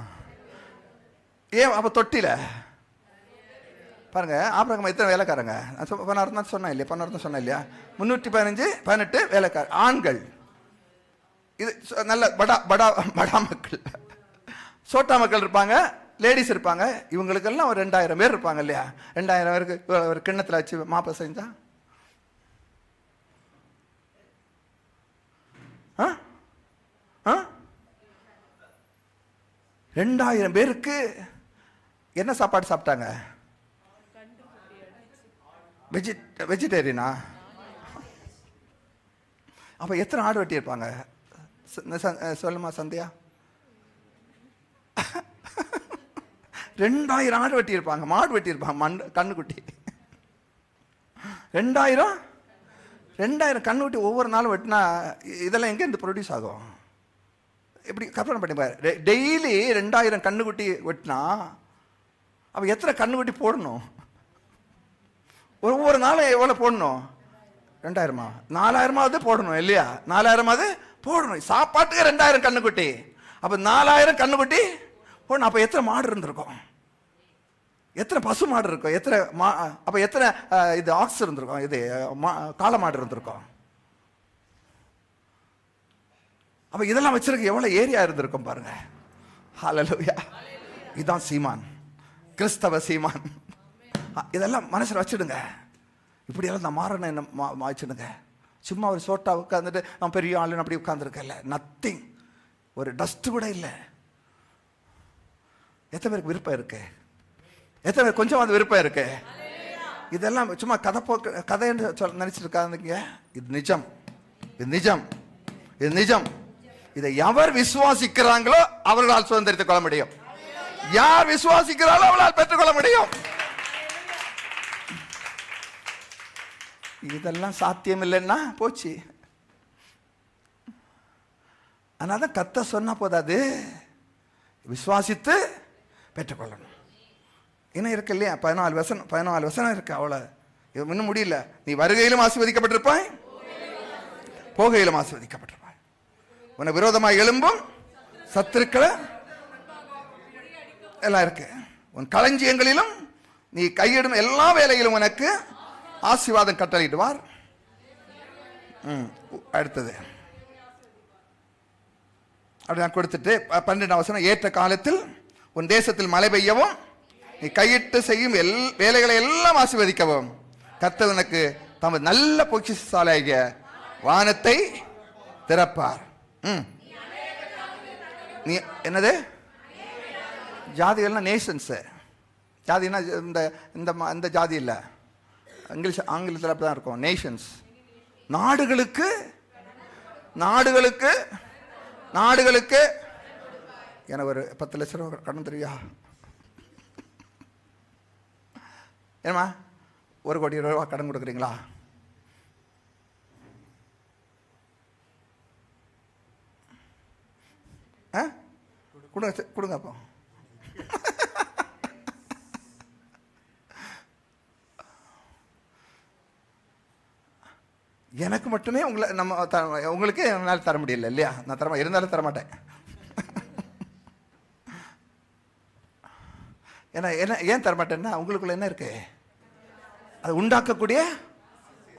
ஏன் அப்போ தொட்டில பாருங்க, ஆபிரகாம் எத்தனை வேலைக்காரங்க? நான் 16 தான் சொன்னேன் இல்லையா? 16 தான் சொன்னேன் இல்லையா? 318 வேலைக்கார ஆண்கள். இது நல்ல படா படா படா மக்கள், சோட்டா மக்கள் இருப்பாங்க, லேடிஸ் இருப்பாங்க. இவங்களுக்கெல்லாம் ஒரு 2000 பேர் இருப்பாங்க இல்லையா? 2000 பேருக்கு ஒரு கிண்ணத்தில் வச்சு மாப்பை செஞ்சா 2000 பேருக்கு என்ன சாப்பாடு சாப்பிட்டாங்க? வெஜிடேரியனா? அப்போ எத்தனை ஆடு வெட்டியிருப்பாங்க சொல்லுமா சந்தியா? 2000 ஆடு வெட்டியிருப்பாங்க, மாடு வெட்டியிருப்பாங்க, கண்ணுக்குட்டி. 2000 கண்ணுக்குட்டி ஒவ்வொரு நாளும் வெட்டினா இதெல்லாம் எங்கேருந்து ப்ரொடியூஸ் ஆகும்? எப்படி கற்பனை பண்ணி பாரு. டெய்லி 2000 கண்ணுக்குட்டி வெட்டினா அப்போ எத்தனை கண்ணுக்குட்டி போடணும்? ஒவ்வொரு நாளும் எவ்வளோ போடணும்? 2000 4000 போடணும் இல்லையா? 4000 போடணும். சாப்பாட்டுக்கு 2000 கண்ணுக்குட்டி. அப்போ 4000 கண்ணுக்குட்டி போடணும். அப்போ எத்தனை மாடு இருந்திருக்கும்? எத்தனை பசு மாடு இருக்கும்? எத்தனை அப்போ எத்தனை இது ஆக்ஸ் இருந்திருக்கும்? இது காளை மாடு இருந்திருக்கும்? அப்போ இதெல்லாம் வச்சிருக்க எவ்வளோ ஏரியா இருந்திருக்கும் பாருங்க. ஹல்லேலூயா. இதுதான் சீமான், கிறிஸ்தவ சீமான். இதெல்லாம் மனசில் வச்சுடுங்க. இப்படியெல்லாம் நான் மாறணும் என்ன வச்சுடுங்க. சும்மா ஒரு சோட்டா உட்காந்துட்டு நான் பெரிய ஆளுன்னு அப்படி உட்காந்துருக்கேன் இல்லை, நத்திங், ஒரு டஸ்ட்டு கூட இல்லை. எத்தனை பேருக்கு விருப்பம் இருக்கு? எத்தனை பேர் கொஞ்சம் வந்து விருப்பம் இருக்கு? இதெல்லாம் சும்மா கதைன்னு நினைச்சிட்டு இருக்காங்க. இது நிஜம், இது நிஜம், இது நிஜம். இதை எவர் விசுவாசிக்கிறாங்களோ அவர்களால் சுதந்திரித்துக் கொள்ள முடியும். யார் விசுவாசிக்கிறாரோ அவர்களால் பெற்றுக்கொள்ள முடியும். இதெல்லாம் சாத்தியம் இல்லைன்னா போச்சு. அதனால தான் கத்த சொன்னா போதாது, விசுவாசித்து பெற்றுக்கொள்ளணும். இன்னும் இருக்கு இல்லையா? 14 வசனம் இருக்கு. அவ்வளோ இன்னும் முடியல. நீ வருகையிலும் ஆசீர்வதிக்கப்பட்டிருப்பாய், போகையிலும் ஆசீர்வதிக்கப்பட்டிருப்பாய். உனக்கு விரோதமாக எழும்பும் சத்துருக்களை எல்லாம் இருக்கு. உன் களஞ்சியங்களிலும் நீ கையிடும் எல்லா வேலையிலும் உனக்கு ஆசீர்வாதம் கட்டளையிடுவார். அடுத்தது அப்படி நான் கொடுத்துட்டு 12ஆம் வசனம், ஏற்ற காலத்தில் உன் தேசத்தில் மழை பெய்யவும் நீ கையிட்டு செய்யும் வேலைகளை எல்லாம் ஆசீர்வதிக்கவும் கர்த்தர் உனக்கு தமது நல்ல பொக்கிஷசாலையாகிய வானத்தை திறப்பார். நீ என்னது ஜாதிகள்னா நேஷன்ஸ். ஜாதினா இந்த ஜாதி இல்லை, ஆங்கிலத்தில் அப்படி தான் இருக்கும். நேஷன்ஸ், நாடுகளுக்கு நாடுகளுக்கு நாடுகளுக்கு. எனக்கு ஒரு 10 லட்சம் ரூபா கடன் தெரியா? ஏமா 1 கோடி ரூபா கடன் கொடுக்குறீங்களா? கொடுங்க அப்போ. எனக்கு மட்டுமே உங்களுக்கு என்னால் தர முடியல இல்லையா? நான் இருந்தாலும் தரமாட்டேன். ஏன்னா ஏன் தரமாட்டேன்னா உங்களுக்குள்ள என்ன இருக்கு? அது உண்டாக்கக்கூடிய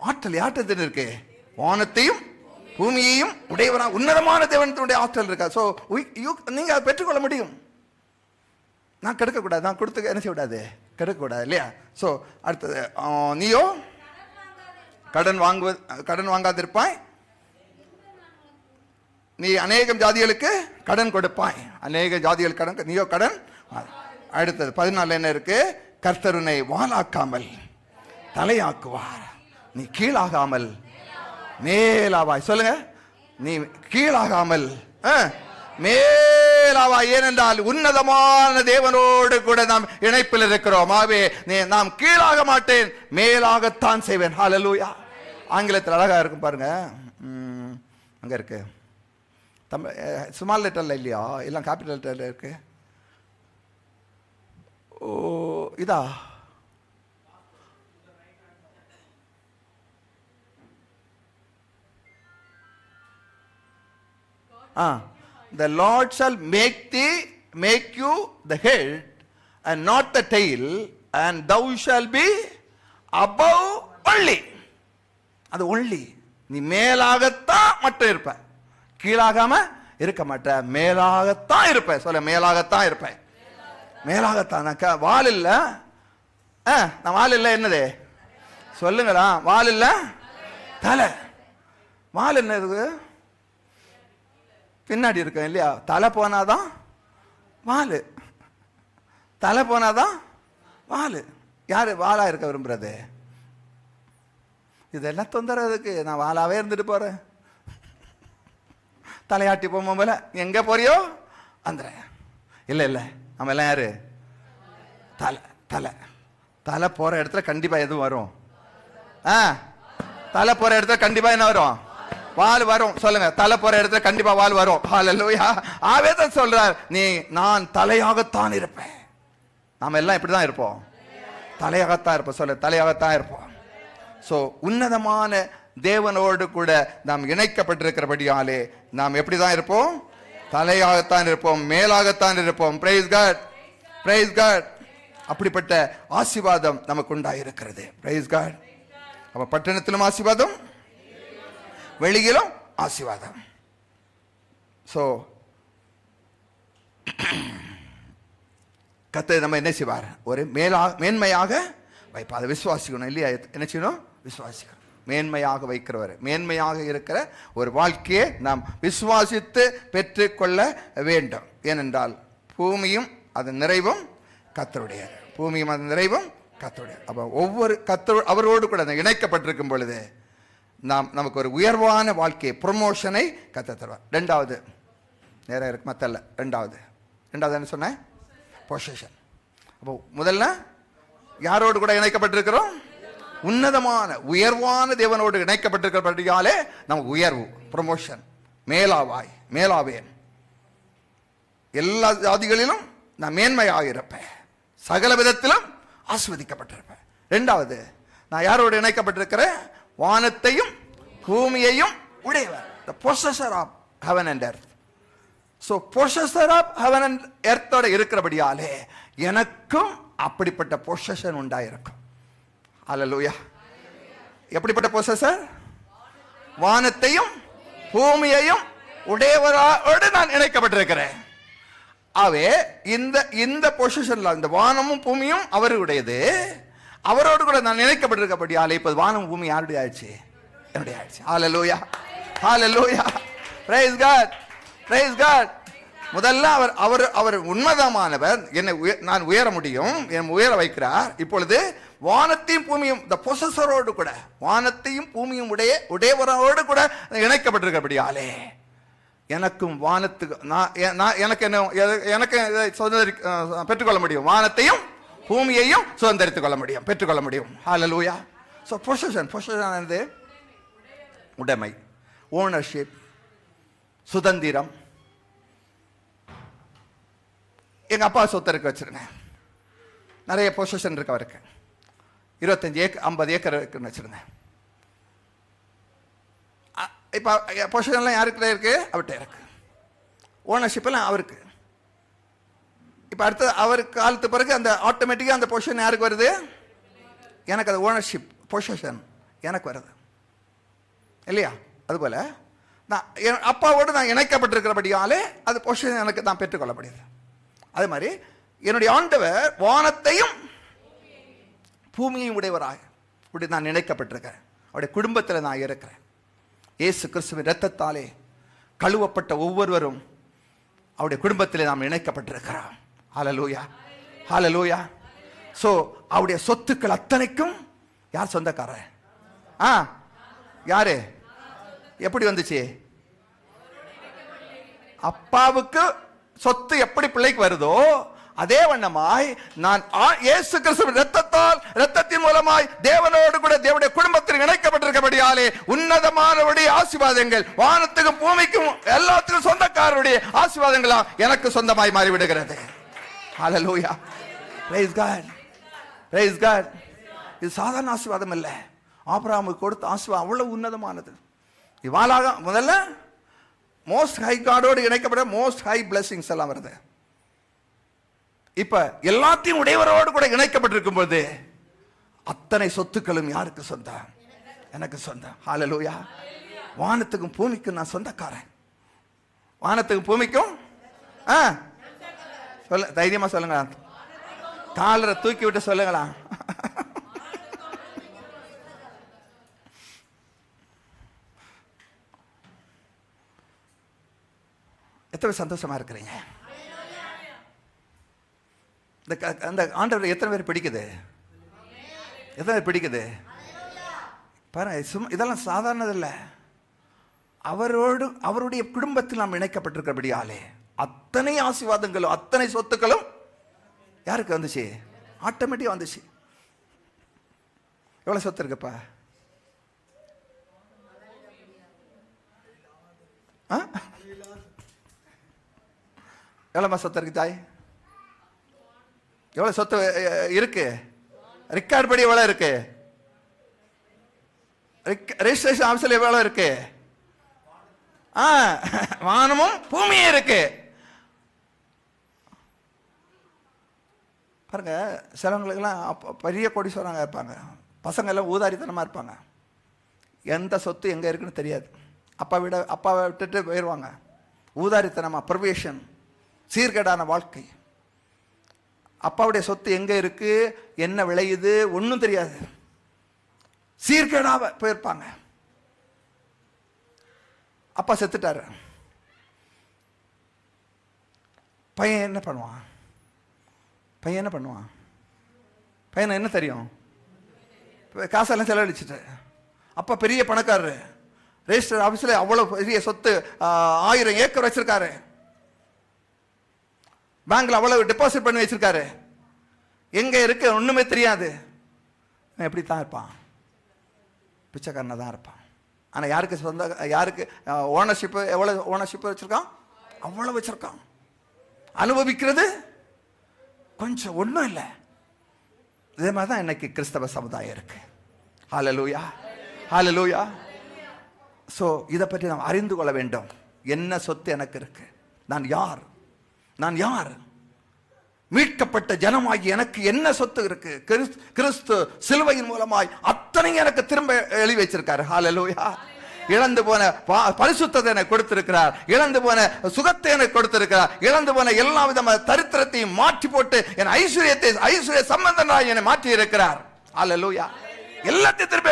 ஆற்றல் யார்கிட்ட இருக்கு? வானத்தையும் பூமியையும் உடையவனா உன்னதமான தேவனுடைய ஆற்றல் இருக்கா. ஸோ நீங்க அதை பெற்றுக்கொள்ள முடியும். நான் கெடுக்கக்கூடாது, நான் கொடுத்து என்ன செய்யக்கூடாது? கெடுக்கக்கூடாது இல்லையா? ஸோ அடுத்தது, நீயோ கடன் வாங்காதிருப்பாய், நீ அநேகம் ஜாதிகளுக்கு கடன் கொடுப்பாய். அநேக ஜாதிகள் கடன், நீயோ கடன். அடுத்தது 14 என்ன இருக்கு? கர்த்தர் உன்னை வாலாக்காமல் தலையாக்குவார், நீ கீழாகாமல் மேலாவாய். சொல்லுங்க, நீ கீழாகாமல் மேலாவாய். ஏனென்றால் உன்னதமான தேவனோடு கூட நாம் இணைப்பில் இருக்கிறோம். ஆகவே நாம் கீழாக மாட்டேன், மேலாகத்தான் செய்வேன். ஹல்லேலூயா. ஆங்கிலத்தில் அழகா இருக்கும் பாருங்க. அங்க இருக்கு தமிழ் ஸ்மால் லெட்டர்ல இல்லையா? எல்லாம் கேபிட்டல் லெட்டர்ல இருக்கு. ஓ இதா the Lord shall make you the head and not the tail, and thou shall be above only. அது only. நீ மேலாகத்தான் மட்டும் இருப்ப, கீழாகாம இருக்க மாட்ட, மேலாகத்தான் இருப்ப. சொல்ல, மேலாகத்தான் இருப்ப. மேலாகத்தான். வால் இல்ல, நான் வால் இல்ல, என்னது சொல்லுங்களா? வால் இல்ல, தலை. வால் என்ன இருக்கு? பின்னாடி இருக்க இல்லையா? தலை போனாதான் வால், தலை போனாதான் வால். யாரு வாளா இருக்க விரும்புறது? இதெல்லாம் தொந்தரவுக்கு நான் வாளாவே இருந்துட்டு போறேன். தலையாட்டி போகும்போது எங்க போறியோ அந்த இல்ல இல்ல, நம்ம எல்லாம் யாரு? தலை. தலை தலை போற இடத்துல கண்டிப்பா எதுவும் வரும். தலை போற இடத்துல கண்டிப்பா என்ன வரும்? வால் வரும். சொல்லுங்க, தலை போற இடத்துல கண்டிப்பா வால் வரும். ஹல்லேலூயா. ஆவேதான் சொல்றார், நான் தலையாகத்தான் இருப்பேன். நாம எல்லாம் இப்படிதான் இருப்போம், தலையாகத்தான் இருப்போம். சொல்ல, தலையாகத்தான் இருப்போம். சோ உன்னதமான தேவனோடு கூட நாம் இணைக்கப்பட்டிருக்கிறபடியாலே நாம் எப்படிதான் இருப்போம்? தலையாகத்தான் இருப்போம், மேலாகத்தான் இருப்போம். Praise God, praise God. அப்படிப்பட்ட ஆசீர்வாதம் நமக்கு உண்டாயிருக்கிறது. Praise God. அப்ப பட்டணத்திலும் ஆசீர்வாதம், வெளியிலும் ஆசீர்வாதம். சோ கர்த்தர் நம்ம என்ன செய்வார்? ஒரு மேன்மையாக வைப்பார். அதை விசுவாசிக்கணும் இல்லையா? என்ன செய்யணும்? விசுவாசிக்கணும். மேன்மையாக வைக்கிறவர், மேன்மையாக இருக்கிற ஒரு வாழ்க்கையை நாம் விசுவாசித்து பெற்றுக்கொள்ள வேண்டும். ஏனென்றால் பூமியும் அதன் நிறைவும் கர்த்தருடையது. பூமியும் அதன் நிறைவும் கர்த்தருடையது. அப்போ ஒவ்வொரு அவரோடு கூட இணைக்கப்பட்டிருக்கும் பொழுது நமக்கு ஒரு உயர்வான வாழ்க்கையை, ப்ரொமோஷனை கர்த்தர் தருவார். ரெண்டாவது நேரம் இருக்கு, மத்தல்ல. ரெண்டாவது என்ன சொன்னேன்? பொசிஷன். அப்போ முதல்ல யாரோடு கூட இணைக்கப்பட்டிருக்கிறோம்? உன்னதமான உயர்வான தேவனோடு இணைக்கப்பட்டிருக்கிறபடியாலே நமக்கு உயர்வு, ப்ரொமோஷன். மேலாவேன், எல்லா ஜாதிகளிலும் நான் மேன்மையாக இருப்பேன், சகல விதத்திலும் ஆசீர்வதிக்கப்பட்டிருப்பேன். ரெண்டாவது, நான் யாரோடு இணைக்கப்பட்டிருக்கிறேன்? வானத்தையும் பூமியையும் உடையவர், the possessor of heaven and earth. So possessor of heaven and earth ஓட இருக்கிறபடியாலே எனக்கும் அப்படிப்பட்ட பொசஷன் உண்டாயிருக்கும். ஹல்லேலூயா. எப்படிப்பட்ட பொசஷர்? வானத்தையும் பூமியையும் உடையவரோடு நான் இணைக்கப்பட்டிருக்கிறேன். ஆவே இந்த பொசிஷன்ல இந்த வானமும் பூமியும் அவருடையது, அவரோடு கூட நான் இணைக்கப்பட்டிருக்கப்படியாலே இப்ப வானம் பூமி யாருடைய ஆயிடுச்சு? என்னுடைய ஆயிடுச்சு. Hallelujah, hallelujah. Praise God, praise God. முதல்ல அவர் உன்னதமானவர், என்னை நான் உயர முடியும், என்னை உயர வைக்கிறார். இப்பொழுது வானத்தையும் பூமியும், இந்த பொசஸரோடு கூட, வானத்தையும் பூமியும் உடையவரோடு கூட இணைக்கப்பட்டிருக்கிறபடியாலே எனக்கும் வானத்துக்கு எனக்கு பெற்றுக்கொள்ள முடியும். வானத்தையும் பூமியையும் சுதந்திரித்துக் கொள்ள முடியும், பெற்றுக்கொள்ள முடியும். ஹல்லேலூயா. சோ பொசஷன் என்னது? உடைமை, ஓனர்ஷிப், சுதந்திரம். எங்க அப்பா சொத்து இருக்க வச்சிருந்தேன், நிறைய பொசிஷன் இருக்கு அவருக்கு. 25 ஏக்கர் 50 ஏக்கர் இருக்குன்னு வச்சிருந்தேன். இப்போ பொசிஷன்லாம் யாருக்கிட்ட இருக்கு? அவர்கிட்ட இருக்கு. ஓனர்ஷிப் எல்லாம் அவருக்கு. இப்போ அடுத்த அவருக்கு காலத்து பிறகு அந்த ஆட்டோமேட்டிக்காக அந்த பொசிஷன் யாருக்கு வருது? எனக்கு அது ஓனர்ஷிப் பொசிஷன் எனக்கு வருது இல்லையா? அதுபோல நான் அப்பாவோடு நான் இணைக்கப்பட்டிருக்கிறபடியாலே அது பொசிஷன் எனக்கு நான் பெற்றுக்கொள்ள முடியுது. அதே மாதிரி என்னுடைய ஆண்டவர் வானத்தையும் பூமியையும் உடையவராக இப்படி நான் இணைக்கப்பட்டிருக்கிறேன். அவருடைய குடும்பத்தில் நான் இருக்கிறேன். இயேசு கிறிஸ்துவின் இரத்தத்தாலே கழுவப்பட்ட ஒவ்வொருவரும் அவருடைய குடும்பத்திலே நாம் இணைக்கப்பட்டிருக்கிறோம். ஹல்லேலூயா, ஹல்லேலூயா. சோ அவருடைய சொத்துக்கள் அத்தனைக்கும் யார் சொந்தக்காரர்? யாரு? எப்படி வந்துச்சு? அப்பாவுக்கு சொத்து எப்படி பிள்ளைக்கு வருதோ அதே வண்ணமாய் நான் இயேசு கிறிஸ்துவின் இரத்தத்தின் மூலமாய் தேவனோடு கூட தேவனுடைய குடும்பத்தில் இணைக்கப்பட்டிருக்கிறபடியாலே உன்னதமானவருடைய ஆசீர்வாதங்கள் வானத்துக்கும் பூமிக்கும் எல்லாத்துக்கும் சொந்தக்காரருடைய ஆசீர்வாதங்களா எனக்கு சொந்தமாய் மாறிவிடுகிறது. ஹல்லேலூயா, பிரைஸ் காட், பிரைஸ் காட். இது சாதாரண ஆசீர்வாதம் இல்ல. ஆபிரகாமுக்கு கொடுத்த ஆசீர்வாதம் அவ்வளவு உன்னதமானது. இவாளாக முதல்ல மோஸ்ட் ஹை காடோடு இணைக்கப்பட்ட மோஸ்ட் ஹை பிளஸிங்ஸ் எல்லாம் வருது. இப்ப எல்லாத்தையும் உடையவரோடு கூட இணைக்கப்பட்டிருக்கும் போது அத்தனை சொத்துக்களும் யாருக்கு சொந்தம்? எனக்கு சொந்தம். ஹல்லேலூயா. வானத்துக்கும் பூமிக்கும் நான் சொந்தக்காரன். வானத்துக்கும் பூமிக்கும் சொல்ல தைரியமா சொல்லுங்க. காலரை தூக்கி விட்டு சொல்லுங்களா. எத்தனை சந்தோஷமா இருக்கிறீங்க? அந்த ஆண்டவர் எத்தனை பேர் பிடிக்குது? எத்தனை பேர் பிடிக்குது பாருங்க. சும்மா இதெல்லாம் சாதாரணது இல்லை. அவருடைய குடும்பத்தில் நாம் இணைக்கப்பட்டிருக்கிறபடியாலே அத்தனை ஆசீர்வாதங்களும் அத்தனை சொத்துக்களும் யாருக்கு வந்துச்சு? ஆட்டோமேட்டிக்கா வந்துச்சு. எவ்வளவு சொத்து இருக்குப்பா? எவ்வளவு சொத்து இருக்கு தாய்? எவ்வளவு சொத்து இருக்கு? ரெக்கார்ட் படி எவ்வளவு இருக்கு? ரெஜிஸ்ட்ரேஷன் ஆஃபீஸில் எவ்வளவு இருக்கு? வானமும் பூமியும் இருக்கு. பாருங்க, சிலவங்களுக்கெல்லாம் பெரிய கோடீஸ்வரங்க இருப்பாங்க, பசங்க எல்லாம் ஊதாரித்தனமா இருப்பாங்க. எந்த சொத்து எங்க இருக்குன்னு தெரியாது. அப்பாவை விட்டுட்டு போயிடுவாங்க. ஊதாரித்தனமா, ப்ரொவேஷன், சீர்கேடான வாழ்க்கை. அப்பாவுடைய சொத்து எங்க இருக்கு, என்ன விளையுது ஒன்றும் தெரியாது. சீர்கேடாக போயிருப்பாங்க. அப்பா செத்துட்டாரு. பையன் என்ன பண்ணுவான்? பையனை என்ன தெரியும்? காசெல்லாம் செலவழிச்சுட்டு. அப்பா பெரிய பணக்காரரு, ரெஜிஸ்டர் ஆஃபீஸில் அவ்வளோ பெரிய சொத்து, 1000 ஏக்கர் வச்சிருக்காரு. பேங்க்ல அவ்வளவு டெபாசிட் பண்ணி வச்சிருக்காரு. எங்க இருக்கு ஒண்ணுமே தெரியாது. எப்படி தான் இருப்பான்? பிச்சைக்காரனா தான் இருப்பான். ஆனா யாருக்கு சொந்த, யாருக்கு ஓனர்ஷிப்? எவ்வளவு ஓனர்ஷிப் வச்சிருக்கான்? அவ்வளவு வச்சிருக்கான். அனுபவிக்கிறது கொஞ்சம், ஒன்றும் இல்லை. இதே மாதிரி தான் இன்னைக்கு கிறிஸ்தவ சமுதாயம் இருக்கு. ஹல்லேலூயா, ஹல்லேலூயா. ஸோ இதை பற்றி நாம் அறிந்து கொள்ள வேண்டும். என்ன சொத்து எனக்கு இருக்கு? நான் யார்? மீட்கப்பட்ட ஜனமாகி எனக்கு என்ன சொத்து இருக்கு? கிறிஸ்து சிலுவையின் மூலமாய் அத்தனை எனக்கு திரும்ப எழுதி வச்சிருக்காரு. ஹல்லேலூயா. இழந்து போன பரிசுத்தத்தை எனக்கு கொடுத்திருக்கிறார். இழந்து போன சுகத்தை எனக்கு கொடுத்திருக்கிறார். இழந்து போன எல்லா விதமான தரித்திரத்தையும் மாற்றி போட்டு என் ஐஸ்வர்ய சம்பந்தனாய் என்னை மாற்றி இருக்கிறார். ஹல்லேலூயா. எல்லாத்தையும் திரும்ப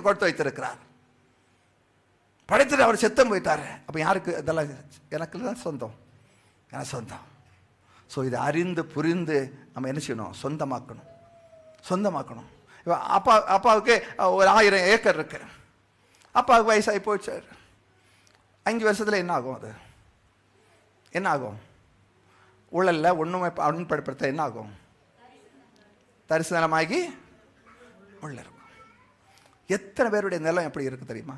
கொடுத்து வைத்திருக்கிறார். படைத்துட்டு அவர் செத்தம் போயிட்டாரு. அப்ப யாருக்கு இதெல்லாம்? எனக்கு தான் சொந்தம், எனக்கு சொந்தம். ஸோ இதை அறிந்து புரிந்து நம்ம என்ன செய்யணும்? சொந்தமாக்கணும். அப்பாவுக்கு ஒரு 1000 ஏக்கர் இருக்கு. அப்பாவுக்கு வயசாகி போச்சார். 5 வருஷத்துல என்ன ஆகும்? அது என்ன ஆகும்? ஊழல்ல ஒண்ணுமே அன்படுத்த என்ன ஆகும்? தரிசு நிலமாகி உள்ள இருக்கும். எத்தனை பேருடைய நிலம் எப்படி இருக்கு தெரியுமா?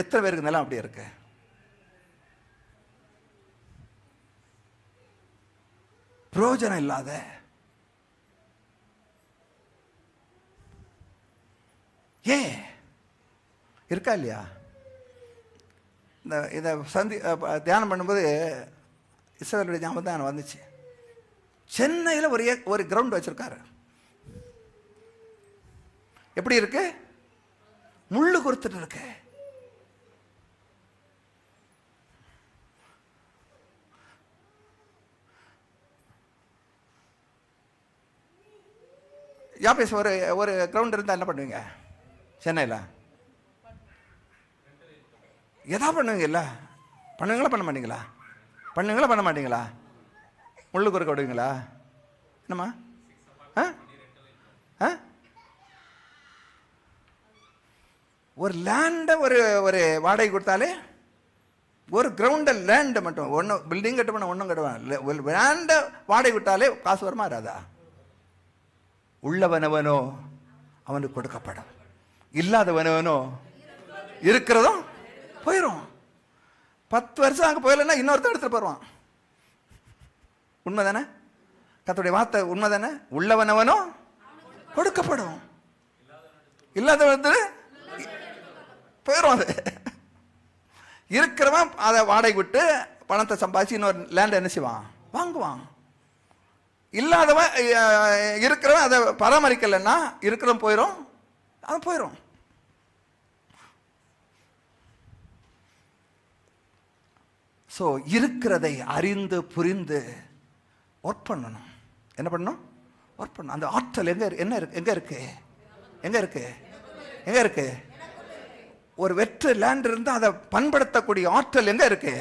எத்தனை பேருக்கு நிலம் அப்படி இருக்கு? பிரயோஜனம் இல்லாத, ஏன் இருக்கா இல்லையா? இதை தியானம் பண்ணும்போது இஸ்ரவேலுடைய ஞாபகம் தான் வந்துச்சு. சென்னையில் ஒரு கிரவுண்ட் வச்சிருக்காரு. எப்படி இருக்கு? முள்ளு கொடுத்துட்டு இருக்கு. யாபேஸ் ஒரு கிரவுண்ட் இருந்தால் என்ன பண்ணுவீங்க? சென்னையில் எதா பண்ணுவீங்கல்ல? பண்ணுவீங்களா பண்ண மாட்டீங்களா? பண்ண மாட்டீங்களா? முள்ளு குறுக்க விடுவீங்களா? என்னம்மா? ஒரு லேண்டை ஒரு வாடகை கொடுத்தாலே, ஒரு கிரவுண்டை லேண்டை மட்டும், ஒன்றும் பில்டிங் கட்டுவேன் ஒன்றும் கட்டுவேன், ஒரு லேண்டை வாடகை கொடுத்தாலே காசு வருமா வராதா? உள்ளவனவனோ அவனுக்கு கொடுக்கப்படும், இல்லாதவனவனோ இருக்கிறதும் போயிடும். 10 வருஷம் அங்கே போயிடலன்னா இன்னொருத்தர் எடுத்துட்டு போயிடுவான். உண்மைதானே? கர்த்தருடைய வார்த்தை உண்மைதானே? உள்ளவனவனோ கொடுக்கப்படும், இல்லாதவன் போயிடும். அது இருக்கிறவன் அதை வாடகை விட்டு பணத்தை சம்பாதிச்சு இன்னொரு லேண்ட் என்ன செய்வான், வாங்குவான். இல்லாதவன் இருக்கிறவன் அதை பராமரிக்கலைன்னா இருக்கிறவன் போயிடும், அது போயிடும். ஸோ இருக்கிறதை அறிந்து புரிந்து ஒர்க் பண்ணணும். என்ன பண்ணணும்? ஒர்க் பண்ணணும். அந்த ஆற்றல் எங்க இருக்கு? ஒரு வெற்று லேண்ட் இருந்து அதை பண்படுத்தக்கூடிய ஆற்றல் எங்க இருக்கு?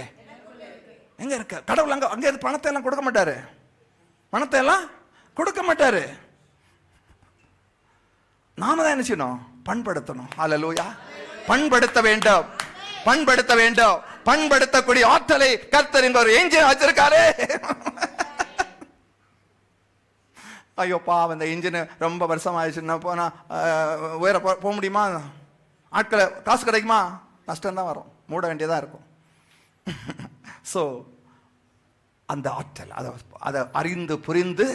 கடவுள் அங்கே பணத்தை எல்லாம் கொடுக்க மாட்டாரு, பணத்தை எல்லாம் கொடுக்க மாட்டாரு. நாம தான் என்ன செய்யணும்? பண்படுத்தணும். ஹல்லேலூயா. பண்படுத்த வேண்டும், பண்படுத்த வேண்டும். பண்படுத்தக்கூடிய ஆற்றலை கர்த்தர் இங்க ஒரு என்ஜின் வச்சிருக்காரு. ஐயோ பாவம், இந்த இன்ஜின் ரொம்ப வருஷம் ஆயிடுச்சுன்னா போனா உயர போக முடியுமா? ஆட்களை காசு கிடைக்குமா? நஷ்டம்தான் வரும், மூட வேண்டியதாக இருக்கும். ஸோ அந்த ஆற்றல் அதை அறிந்து புரிந்து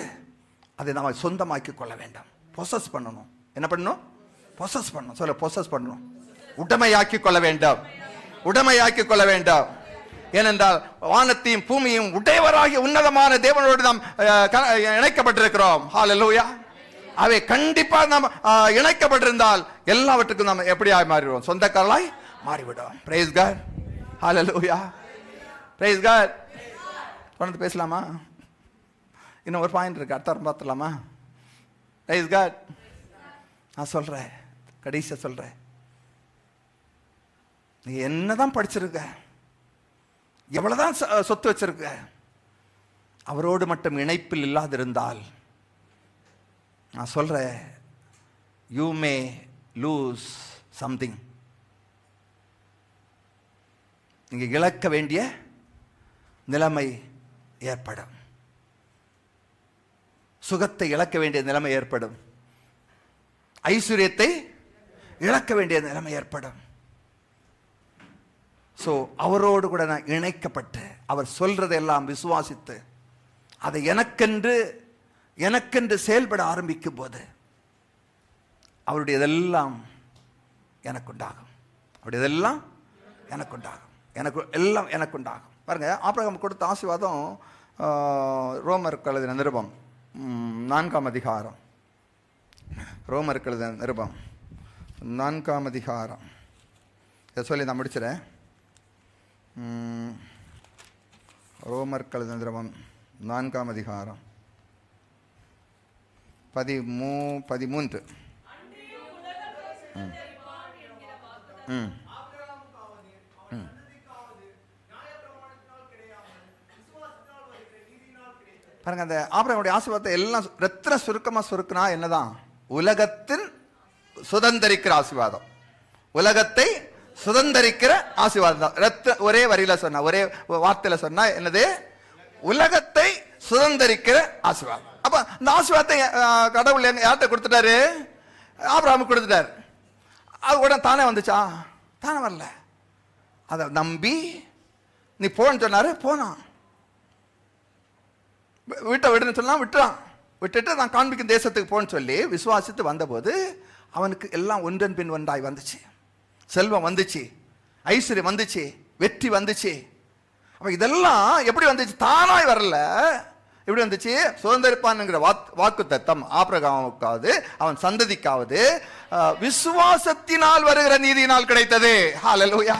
அதை நம்ம சொந்தமாக்கி கொள்ள வேண்டும். பொசஸ் பண்ணணும். என்ன பண்ணணும்? பொசஸ் பண்ணணும். சொல்ல, பொசஸ் பண்ணணும். உடைமையாக்கி கொள்ள வேண்டும், உடைமையாக்கி கொள்ள வேண்டும். ஏனென்றால் வானத்தையும் பூமியும் உடையவராகிய உன்னதமான தேவனோடு நாம் இணைக்கப்பட்டிருக்கிறோம். ஹல்லேலூயா. அவை கண்டிப்பா நாம் இணைக்கப்பட்டிருந்தால் எல்லாவற்றுக்கும் நாம் எப்படியாய் மாறிடுவோம்? சொந்தக்காரலாய் மாறிவிடும். Praise God. Hallelujah. Praise God. தொடர்ந்து பேசலாமா? இன்னும் ஒரு பாயிண்ட் இருக்கு, அடுத்த பார்த்துலாமா? Price God. நான் சொல்றேன், கடைசியா சொல்றேன், நீ என்னதான் படிச்சிருக்க, எவ்வளவுதான் சொத்து வச்சிருக்க, அவரோடு மட்டும் இணைப்பில் இல்லாதிருந்தால் நான் சொல்றேன், யூ மே லூஸ் சம்திங். நீங்க இழக்க வேண்டிய நிலைமை ஏற்படும், சுகத்தை இழக்க வேண்டிய நிலைமை ஏற்படும், ஐஸ்வர்யத்தை இழக்க வேண்டிய நிலைமை ஏற்படும். ஸோ அவரோடு கூட நான் இணைக்கப்பட்டு அவர் சொல்றதெல்லாம் விசுவாசித்து அதை எனக்கென்று செயல்பட ஆரம்பிக்கும் போது அவருடையதெல்லாம் எனக்குண்டாகும், அவருடையதெல்லாம் எனக்குண்டாகும், எனக்குண்டாகும். பாருங்க, ஆபிரகாம் கொடுத்த ஆசீர்வாதம் ரோமருக்கு எழுதின நிருபம் 4ஆம் அதிகாரம், ரோமருக்கு எழுதின நிருபம் 4ஆம் அதிகாரம். இதை சொல்லி நான் முடிச்சிடறேன். ரோமருக்கு எழுதின நிருபம் 4ஆம் அதிகாரம் 13. பாருங்க, அந்த ஆபிரகாமுடைய ஆசீர்வாதத்தை எல்லாம் ரத்தின சுருக்கமா சுருக்குனா என்னதான்? உலகத்தின் சுதந்திரிக்கிற ஆசீர்வாதம், உலகத்தை சுதந்திரிக்கிற ஆசீர்வாதம் தான். ஒரே வரியில சொன்னா, ஒரே வார்த்தையில சொன்னா என்னது? உலகத்தை சுதந்திரிக்கிற ஆசீர்வாதம். அப்ப இந்த ஆசீர்வாதத்தை கடவுள் யார்கிட்ட கொடுத்துட்டாரு? ஆபிரகாமுக்கு கொடுத்துட்டாரு. அது உடனே தானே வந்துச்சா? தானே வரல. அதை நம்பி நீ போன்னு சொன்னாரு, போனான். வீட்டை விடுன்னு சொன்னா விட்டுறான். விட்டுட்டு நான் காண்பிக்கும் தேசத்துக்கு போன்னு சொல்லி விசுவாசித்து வந்தபோது அவனுக்கு எல்லாம் ஒன்றன் பின் ஒன்றாய் வந்துச்சு. செல்வம் வந்துச்சு, ஐஸ்வர்யம் வந்துச்சு, வெற்றி வந்துச்சு. அப்ப இதெல்லாம் எப்படி வந்துச்சு? தானாய் வரல. எப்படி வந்துச்சு? சுதந்திரிப்பான்ங்கிற வாக்கு தத்தம் ஆபிரகாமுக்காவது அவன் சந்ததிக்காவது விசுவாசத்தினால் வருகிற நீதியினால் கிடைத்தது. ஹல்லேலூயா.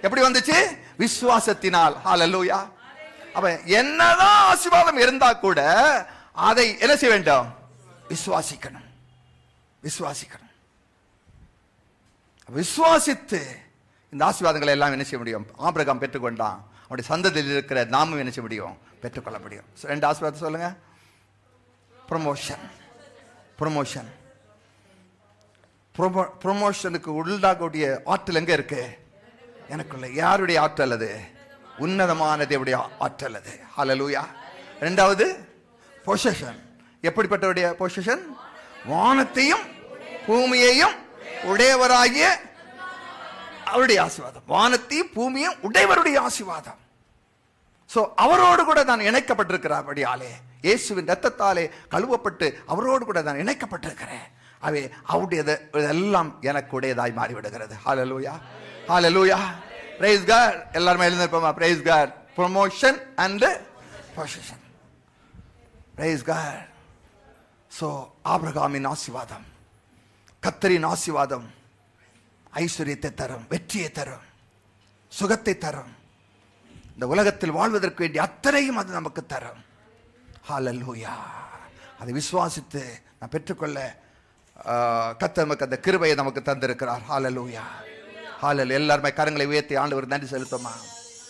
எப்படி வந்துச்சு? விசுவாசத்தினால். ஹல்லேலூயா. அப்ப என்னதான் ஆசீர்வாதம் இருந்தா கூட அதை என்ன செய்ய வேண்டும்? விசுவாசிக்கணும், விசுவாசிக்கணும். விசுவாசித்து இந்த ஆசீர்வாதங்களை எல்லாம் என்ன செய்ய முடியும்? ஆபிரகாம் பெற்றுக்கொண்டான். அவருடைய சந்ததியில் இருக்கிற நாமும் என்ன செய்ய முடியும்? பெற்றுக்கொள்ள முடியும். 2 ஆசீர்வாதத்தை சொல்லுங்க. Promotion, promotion. ப்ரமோஷனுக்கு உள்ளாகக்கூடிய ஆற்றல் எங்க இருக்கு? எனக்குள்ள. யாருடைய ஆற்றல் அது? உன்னதமான தேவனுடைய ஆற்றல் அது. ஹல்லேலூயா. 2வது பொசிஷன். எப்படிப்பட்டவருடைய பொசிஷன்? வானத்தையும் பூமியையும் உடையவராகிய அவருடைய ஆசீர்வாதம். வானத்தையும் பூமியும் உடையவருடைய ஆசீர்வாதம். சோ அவரோடு கூட நான் இணைக்கப்பட்டிருக்கிறபடியாலே, இயேசுவின் இரத்தத்தாலே கழுவப்பட்டு அவரோடு கூட நான் இணைக்கப்பட்டிருக்கிறேன். அவை அவருடையது எல்லாம் எனக்கு உடையதாய் மாறிவிடுகிறது. ஹல்லேலூயா, ஹல்லேலூயா. praise God. எல்லாரும் எழுந்திருப்போமா? praise God. promotion and possession. praise God. so ஆபிரகாமின் ஆசீர்வாதம், கர்த்தரின் ஆசீர்வாதம் ஐஸ்வரியத்தை தரும், வெற்றியை தரும், சுகத்தை தரும். இந்த உலகத்தில் வாழ்வதற்கு வேண்டிய அத்தனையும் அது நமக்கு தரும். ஹல்லேலூயா. அதை விசுவாசித்து நான் பெற்றுக்கொள்ள கர்த்தர் நமக்கு அந்த கிருபையை நமக்கு தந்திருக்கிறார். ஹல்லேலூயா. ஹல்லேலூயா. எல்லாருமே கரங்களை உயர்த்தி ஆண்டவர் நன்றி செலுத்துமா?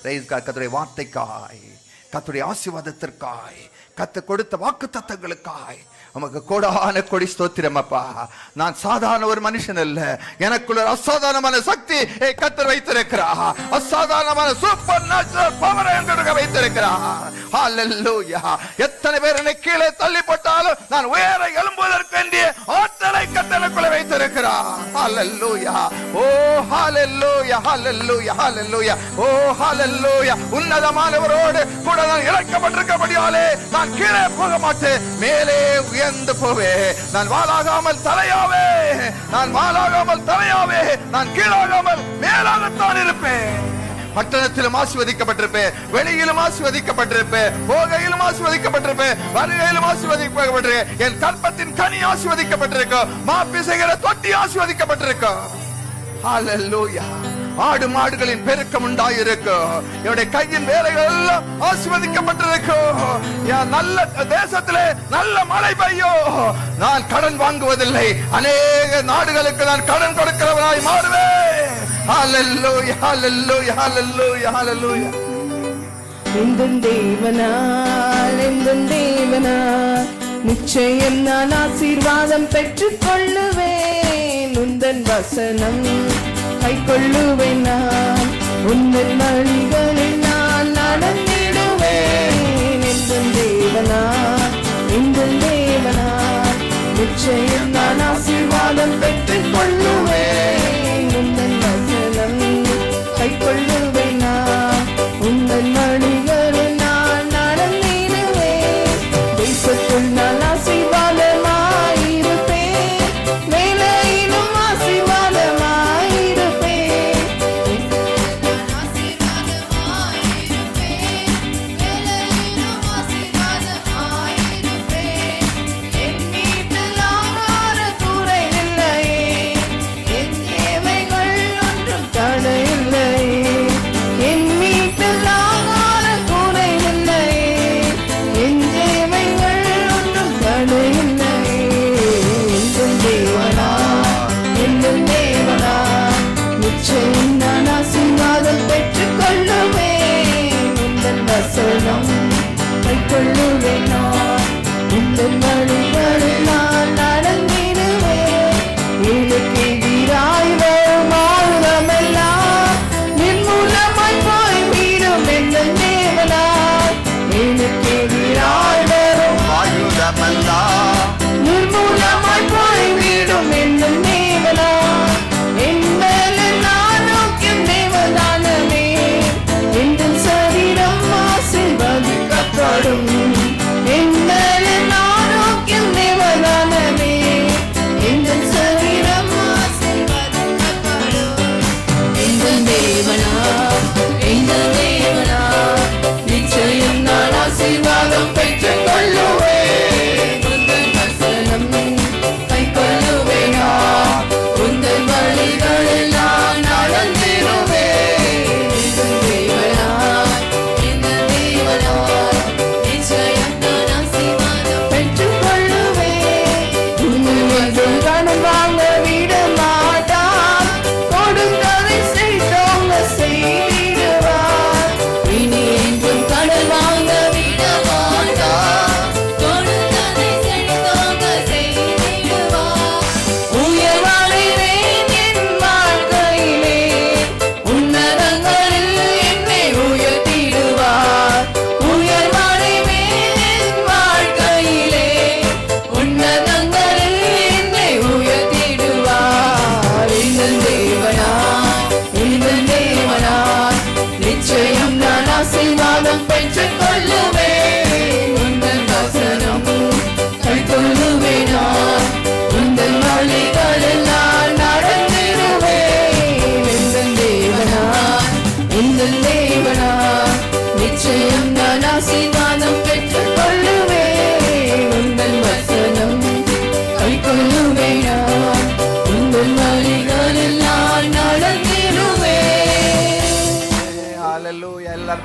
Price God. கர்த்தருடைய வார்த்தைக்காய், கர்த்தருடைய ஆசீர்வாதத்திற்காய், கர்த்தர் கொடுத்த வாக்குத்தத்தங்களுக்காய் உமக்கு கோடான கொடி ஸ்தோத்திரம் அப்பா. நான் சாதாரண ஒரு மனுஷன் அல்ல, எனக்குள்ள அசாதாரணமான சக்தி கர்த்தர் வைத்திருக்கிறார். அசாதாரணமான சூப்பர் நேச்சுரல் பவர் எங்களுக்கு வைத்திருக்கிறார். ஹல்லேலூயா. எத்தனை பேர் என்னை கீழே தள்ளி போட்டாலும் நான் உயர எழும்புவதற்கு வேண்டிய ஆற்றலை கர்த்தருக்குள்ள வைத்திருக்கிறார். ஹல்லேலூயா. ஓ ஹல்லேலூயா, ஹல்லேலூயா, ஹல்லேலூயா. ஓ ஹல்லேலூயா. உன்னதமானவரோடு கூட நான் இணைக்கப்பட்டிருக்கபடியாலே நான் கீழே போக மாட்டேன், மேலே உயர்ந்து போவே. நான் வாளாகாமல் தலையாவே, நான் வாளாகாமல் தலையாவே, நான் கீழாகாமல் மேலாகத்தான் இருப்பேன். பட்டணத்திலும் ஆசீர்வதிக்கப்பட்டிருப்பேன், வெளியிலும் ஆசீர்வதிக்கப்பட்டிருப்பேன், போகையிலும் ஆசீர்வதிக்கப்பட்டிருப்பேன், வருகையிலும் ஆசீர்வதிக்கப்பட்டிருப்பேன். என் கற்பத்தின் கனி ஆசீர்வதிக்கப்பட்டிருக்கும், மாப்பிசைகிற தொட்டி ஆசீர்வதிக்கப்பட்டிருக்கும். ஹல்லேலூயா. ஆடு மாடுகளின் பெருக்கம் உண்டாயிருக்கும், என்னுடைய கையின் வேலைகள் எல்லாம் ஆசீர்வதிக்கப்பட்டிருக்கும். நல்ல தேசத்திலே நல்ல மழை பெய்யும். நான் கடன் வாங்குவதில்லை, அநேக நாடுகளுக்கு நான் கடன் கொடுக்கிறவனாய் மாறுவேன். ஹல்லேலூயா, ஹல்லேலூயா, ஹல்லேலூயா, ஹல்லேலூயா. எந்தன் தேவனால், எந்தன் தேவனால் நிச்சயம் நான் ஆசீர்வாதம் பெற்றுக் கொள்ளுவேன். உந்தன் வசனம் கை கொள்ளுவேன், நான் உந்தன் வழிகளில் நான் நடந்திடுவேன். எந்தன் தேவனால், எந்தன் தேவனால் நிச்சயம் நான் ஆசீர்வாதம் பெற்றுக் கொள்ளுவேன். உந்தன் வசனம் கை கொள்ளுவேன், நான் உந்தன் வழிகளில் நான் நடந்திடுவேன். தேசத்துள் நான் ஆசீர்வாதமாயிருப்பேன், வேலையிலும் ஆசீர்வாதமாயிருப்பேன். என் வீட்டில் ஆகார குறைவில்லையே, என் தேவைகள் ஒன்றும் தடையில்லையே. என் வீட்டில் ஆகார குறைவில்லையே, என் தேவைகள் ஒன்றும் தடையில்லையே. எந்தன் தேவனா, எந்தன் தேவனா நிச்சயம் நான் ஆசீர்வாதம் பெற்றுக் கொள்ளுவேன். உந்தன் வசனம் கை கொள்ளுவேன், நான் உந்தன் வழிகளில் நான் நடந்திடுவேன். எனக்கு எதிராய் வரும் ஆயுதமெல்லாம் நிர்மூலமாய் போய்விடும். எந்தன் தேவனால் எனக்கு எதிராய் வரும் ஆயுதமெல்லாம் நிர்மூலமாய் போய்விடும். எந்தன் தேவனால் என்மேல் நான் நோக்கும் தேவதானமே, எந்தன் சரீரம் ஆசீர்வதிக்கப்படும். என்மேல் நான் நோக்கும் தேவதானமே, எந்தன் சரீரம் ஆசீர்வதிக்கப்படும். எந்தன் தேவனால், எந்தன் தேவனால் நிச்சயம் நான் ஆசீர்வாதம் பெற்றுக் கொள்ளுவேன். உந்தன் வசனம்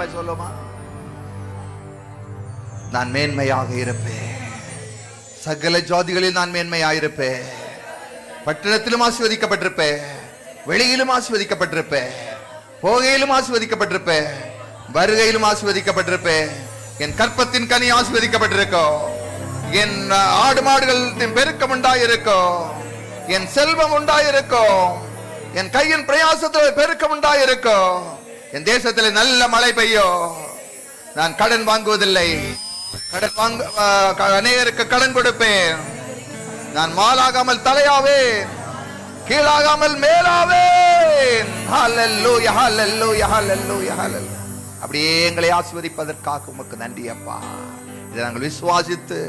தைரியமாய் சொல்லுமா? நான் மேன்மையாக இருப்பேன், சகல ஜாதிகளில் நான் மேன்மையாயிருப்பேன். பட்டணத்திலும் ஆசீர்வதிக்கப்பட்டிருப்பேன், வெளியிலும் ஆசீர்வதிக்கப்பட்டிருப்பேன், போகையிலும் ஆசீர்வதிக்கப்பட்டிருப்பேன், வருகையிலும் ஆசீர்வதிக்கப்பட்டிருப்பேன். என் கற்பத்தின் கனி ஆசீர்வதிக்கப்பட்டிருக்கும், என் ஆடு மாடுகள் பெருக்கம் உண்டாயிருக்கும், என் செல்வம் உண்டாயிருக்கும், என் கையின் பிரயாசத்தில் பெருக்கம் உண்டாயிருக்கும். என் தேசத்தில் நல்ல மழை பெய்யும். நான் கடன் வாங்குவதில்லை, அநேகருக்கு கடன் கொடுப்பேன். நான் மாலாகாமல் தலையாவேன், கீழாகாமல் மேலாவேன். ஹல்லேலூயா, ஹல்லேலூயா, ஹல்லேலூயா, ஹல்லேலூயா. அப்படியே எங்களை ஆசீர்வதிப்பதற்காக உமக்கு நன்றி அப்பா. இதை நாங்கள் விசுவாசித்து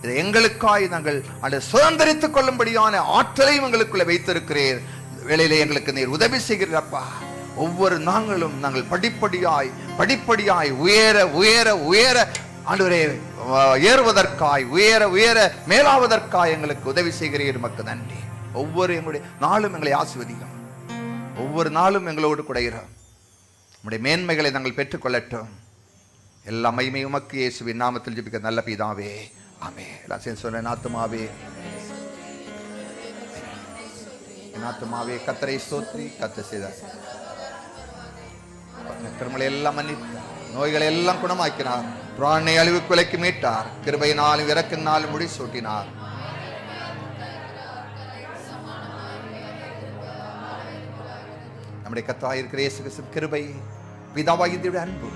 இதை எங்களுக்காய் நாங்கள் அதை சுதந்திரித்துக் கொள்ளும்படியான ஆற்றலையும் எங்களுக்குள்ள வைத்திருக்கிறீர். வேளையிலே எங்களுக்கு நீர் உதவி செய்கிறப்பா. ஒவ்வொரு நாங்களும் நாங்கள் படிப்படியாய் உயர உயர உயர ஆண்டவரே ஏறுவதற்காய் உயர உயர மேலாவதற்காய் எங்களுக்கு உதவி செய்கிறீர். உமக்கு நன்றி. ஒவ்வொரு எங்களுடைய நாளும் எங்களை ஆசீர்வதியும், ஒவ்வொரு நாளும் எங்களோடு கூட இரு. நம்முடைய மேன்மைகளை நாங்கள் பெற்றுக்கொள்ளட்டும். எல்லா மகிமையும் உமக்கு இயேசுவின் நாமத்தில் ஜெபிக்க நல்ல பிதாவே, ஆமென். எல்லாம் சேர்ந்து சொல்றேன். ஆத்துமாவே ஆத்துமாவே கர்த்தரை ஸ்தோத்திரி. கர்த்தர் செய்தார் கர்மங்களை எல்லாம் மன்னித்தார், நோய்களை எல்லாம் குணமாக்கினார், பிராணனை அழிவுக்கு விலக்கி மீட்டார், கிருபையினாலும் இரக்கத்தினாலும் முடி சூட்டினார். நம்முடைய கர்த்தராகிய இருக்கிற இயேசு கிறிஸ்துவின் கிருபை, பிதாவாகிய தேவனுடைய அன்பு,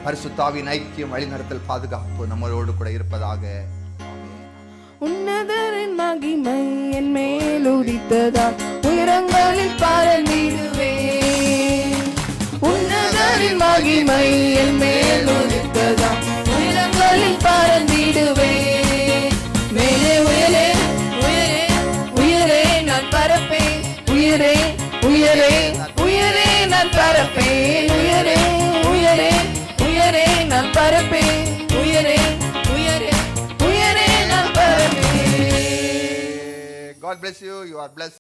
பரிசுத்தாவின் ஐக்கியம், வழிநடத்தல், பாதுகாப்பு நம்மளோடு கூட இருப்பதாக. உன்னதரின் மகிமை என் மேல் உதித்ததால் உயரங்களில் பறந்திடுவேன். உன்னதரின் மகிமை என் மேல் உதித்ததால் உயரங்களில் பறந்திடுவேன். மேலே உயரே உயரே உயரே நான் பறப்பேன், உயரே உயரே உயரே நான் பறப்பேன், உயரே உயரே உயரே நான் பறப்பேன், உயரே உயரே உயரே நான் பறப்பேன். God bless you. You are blessed.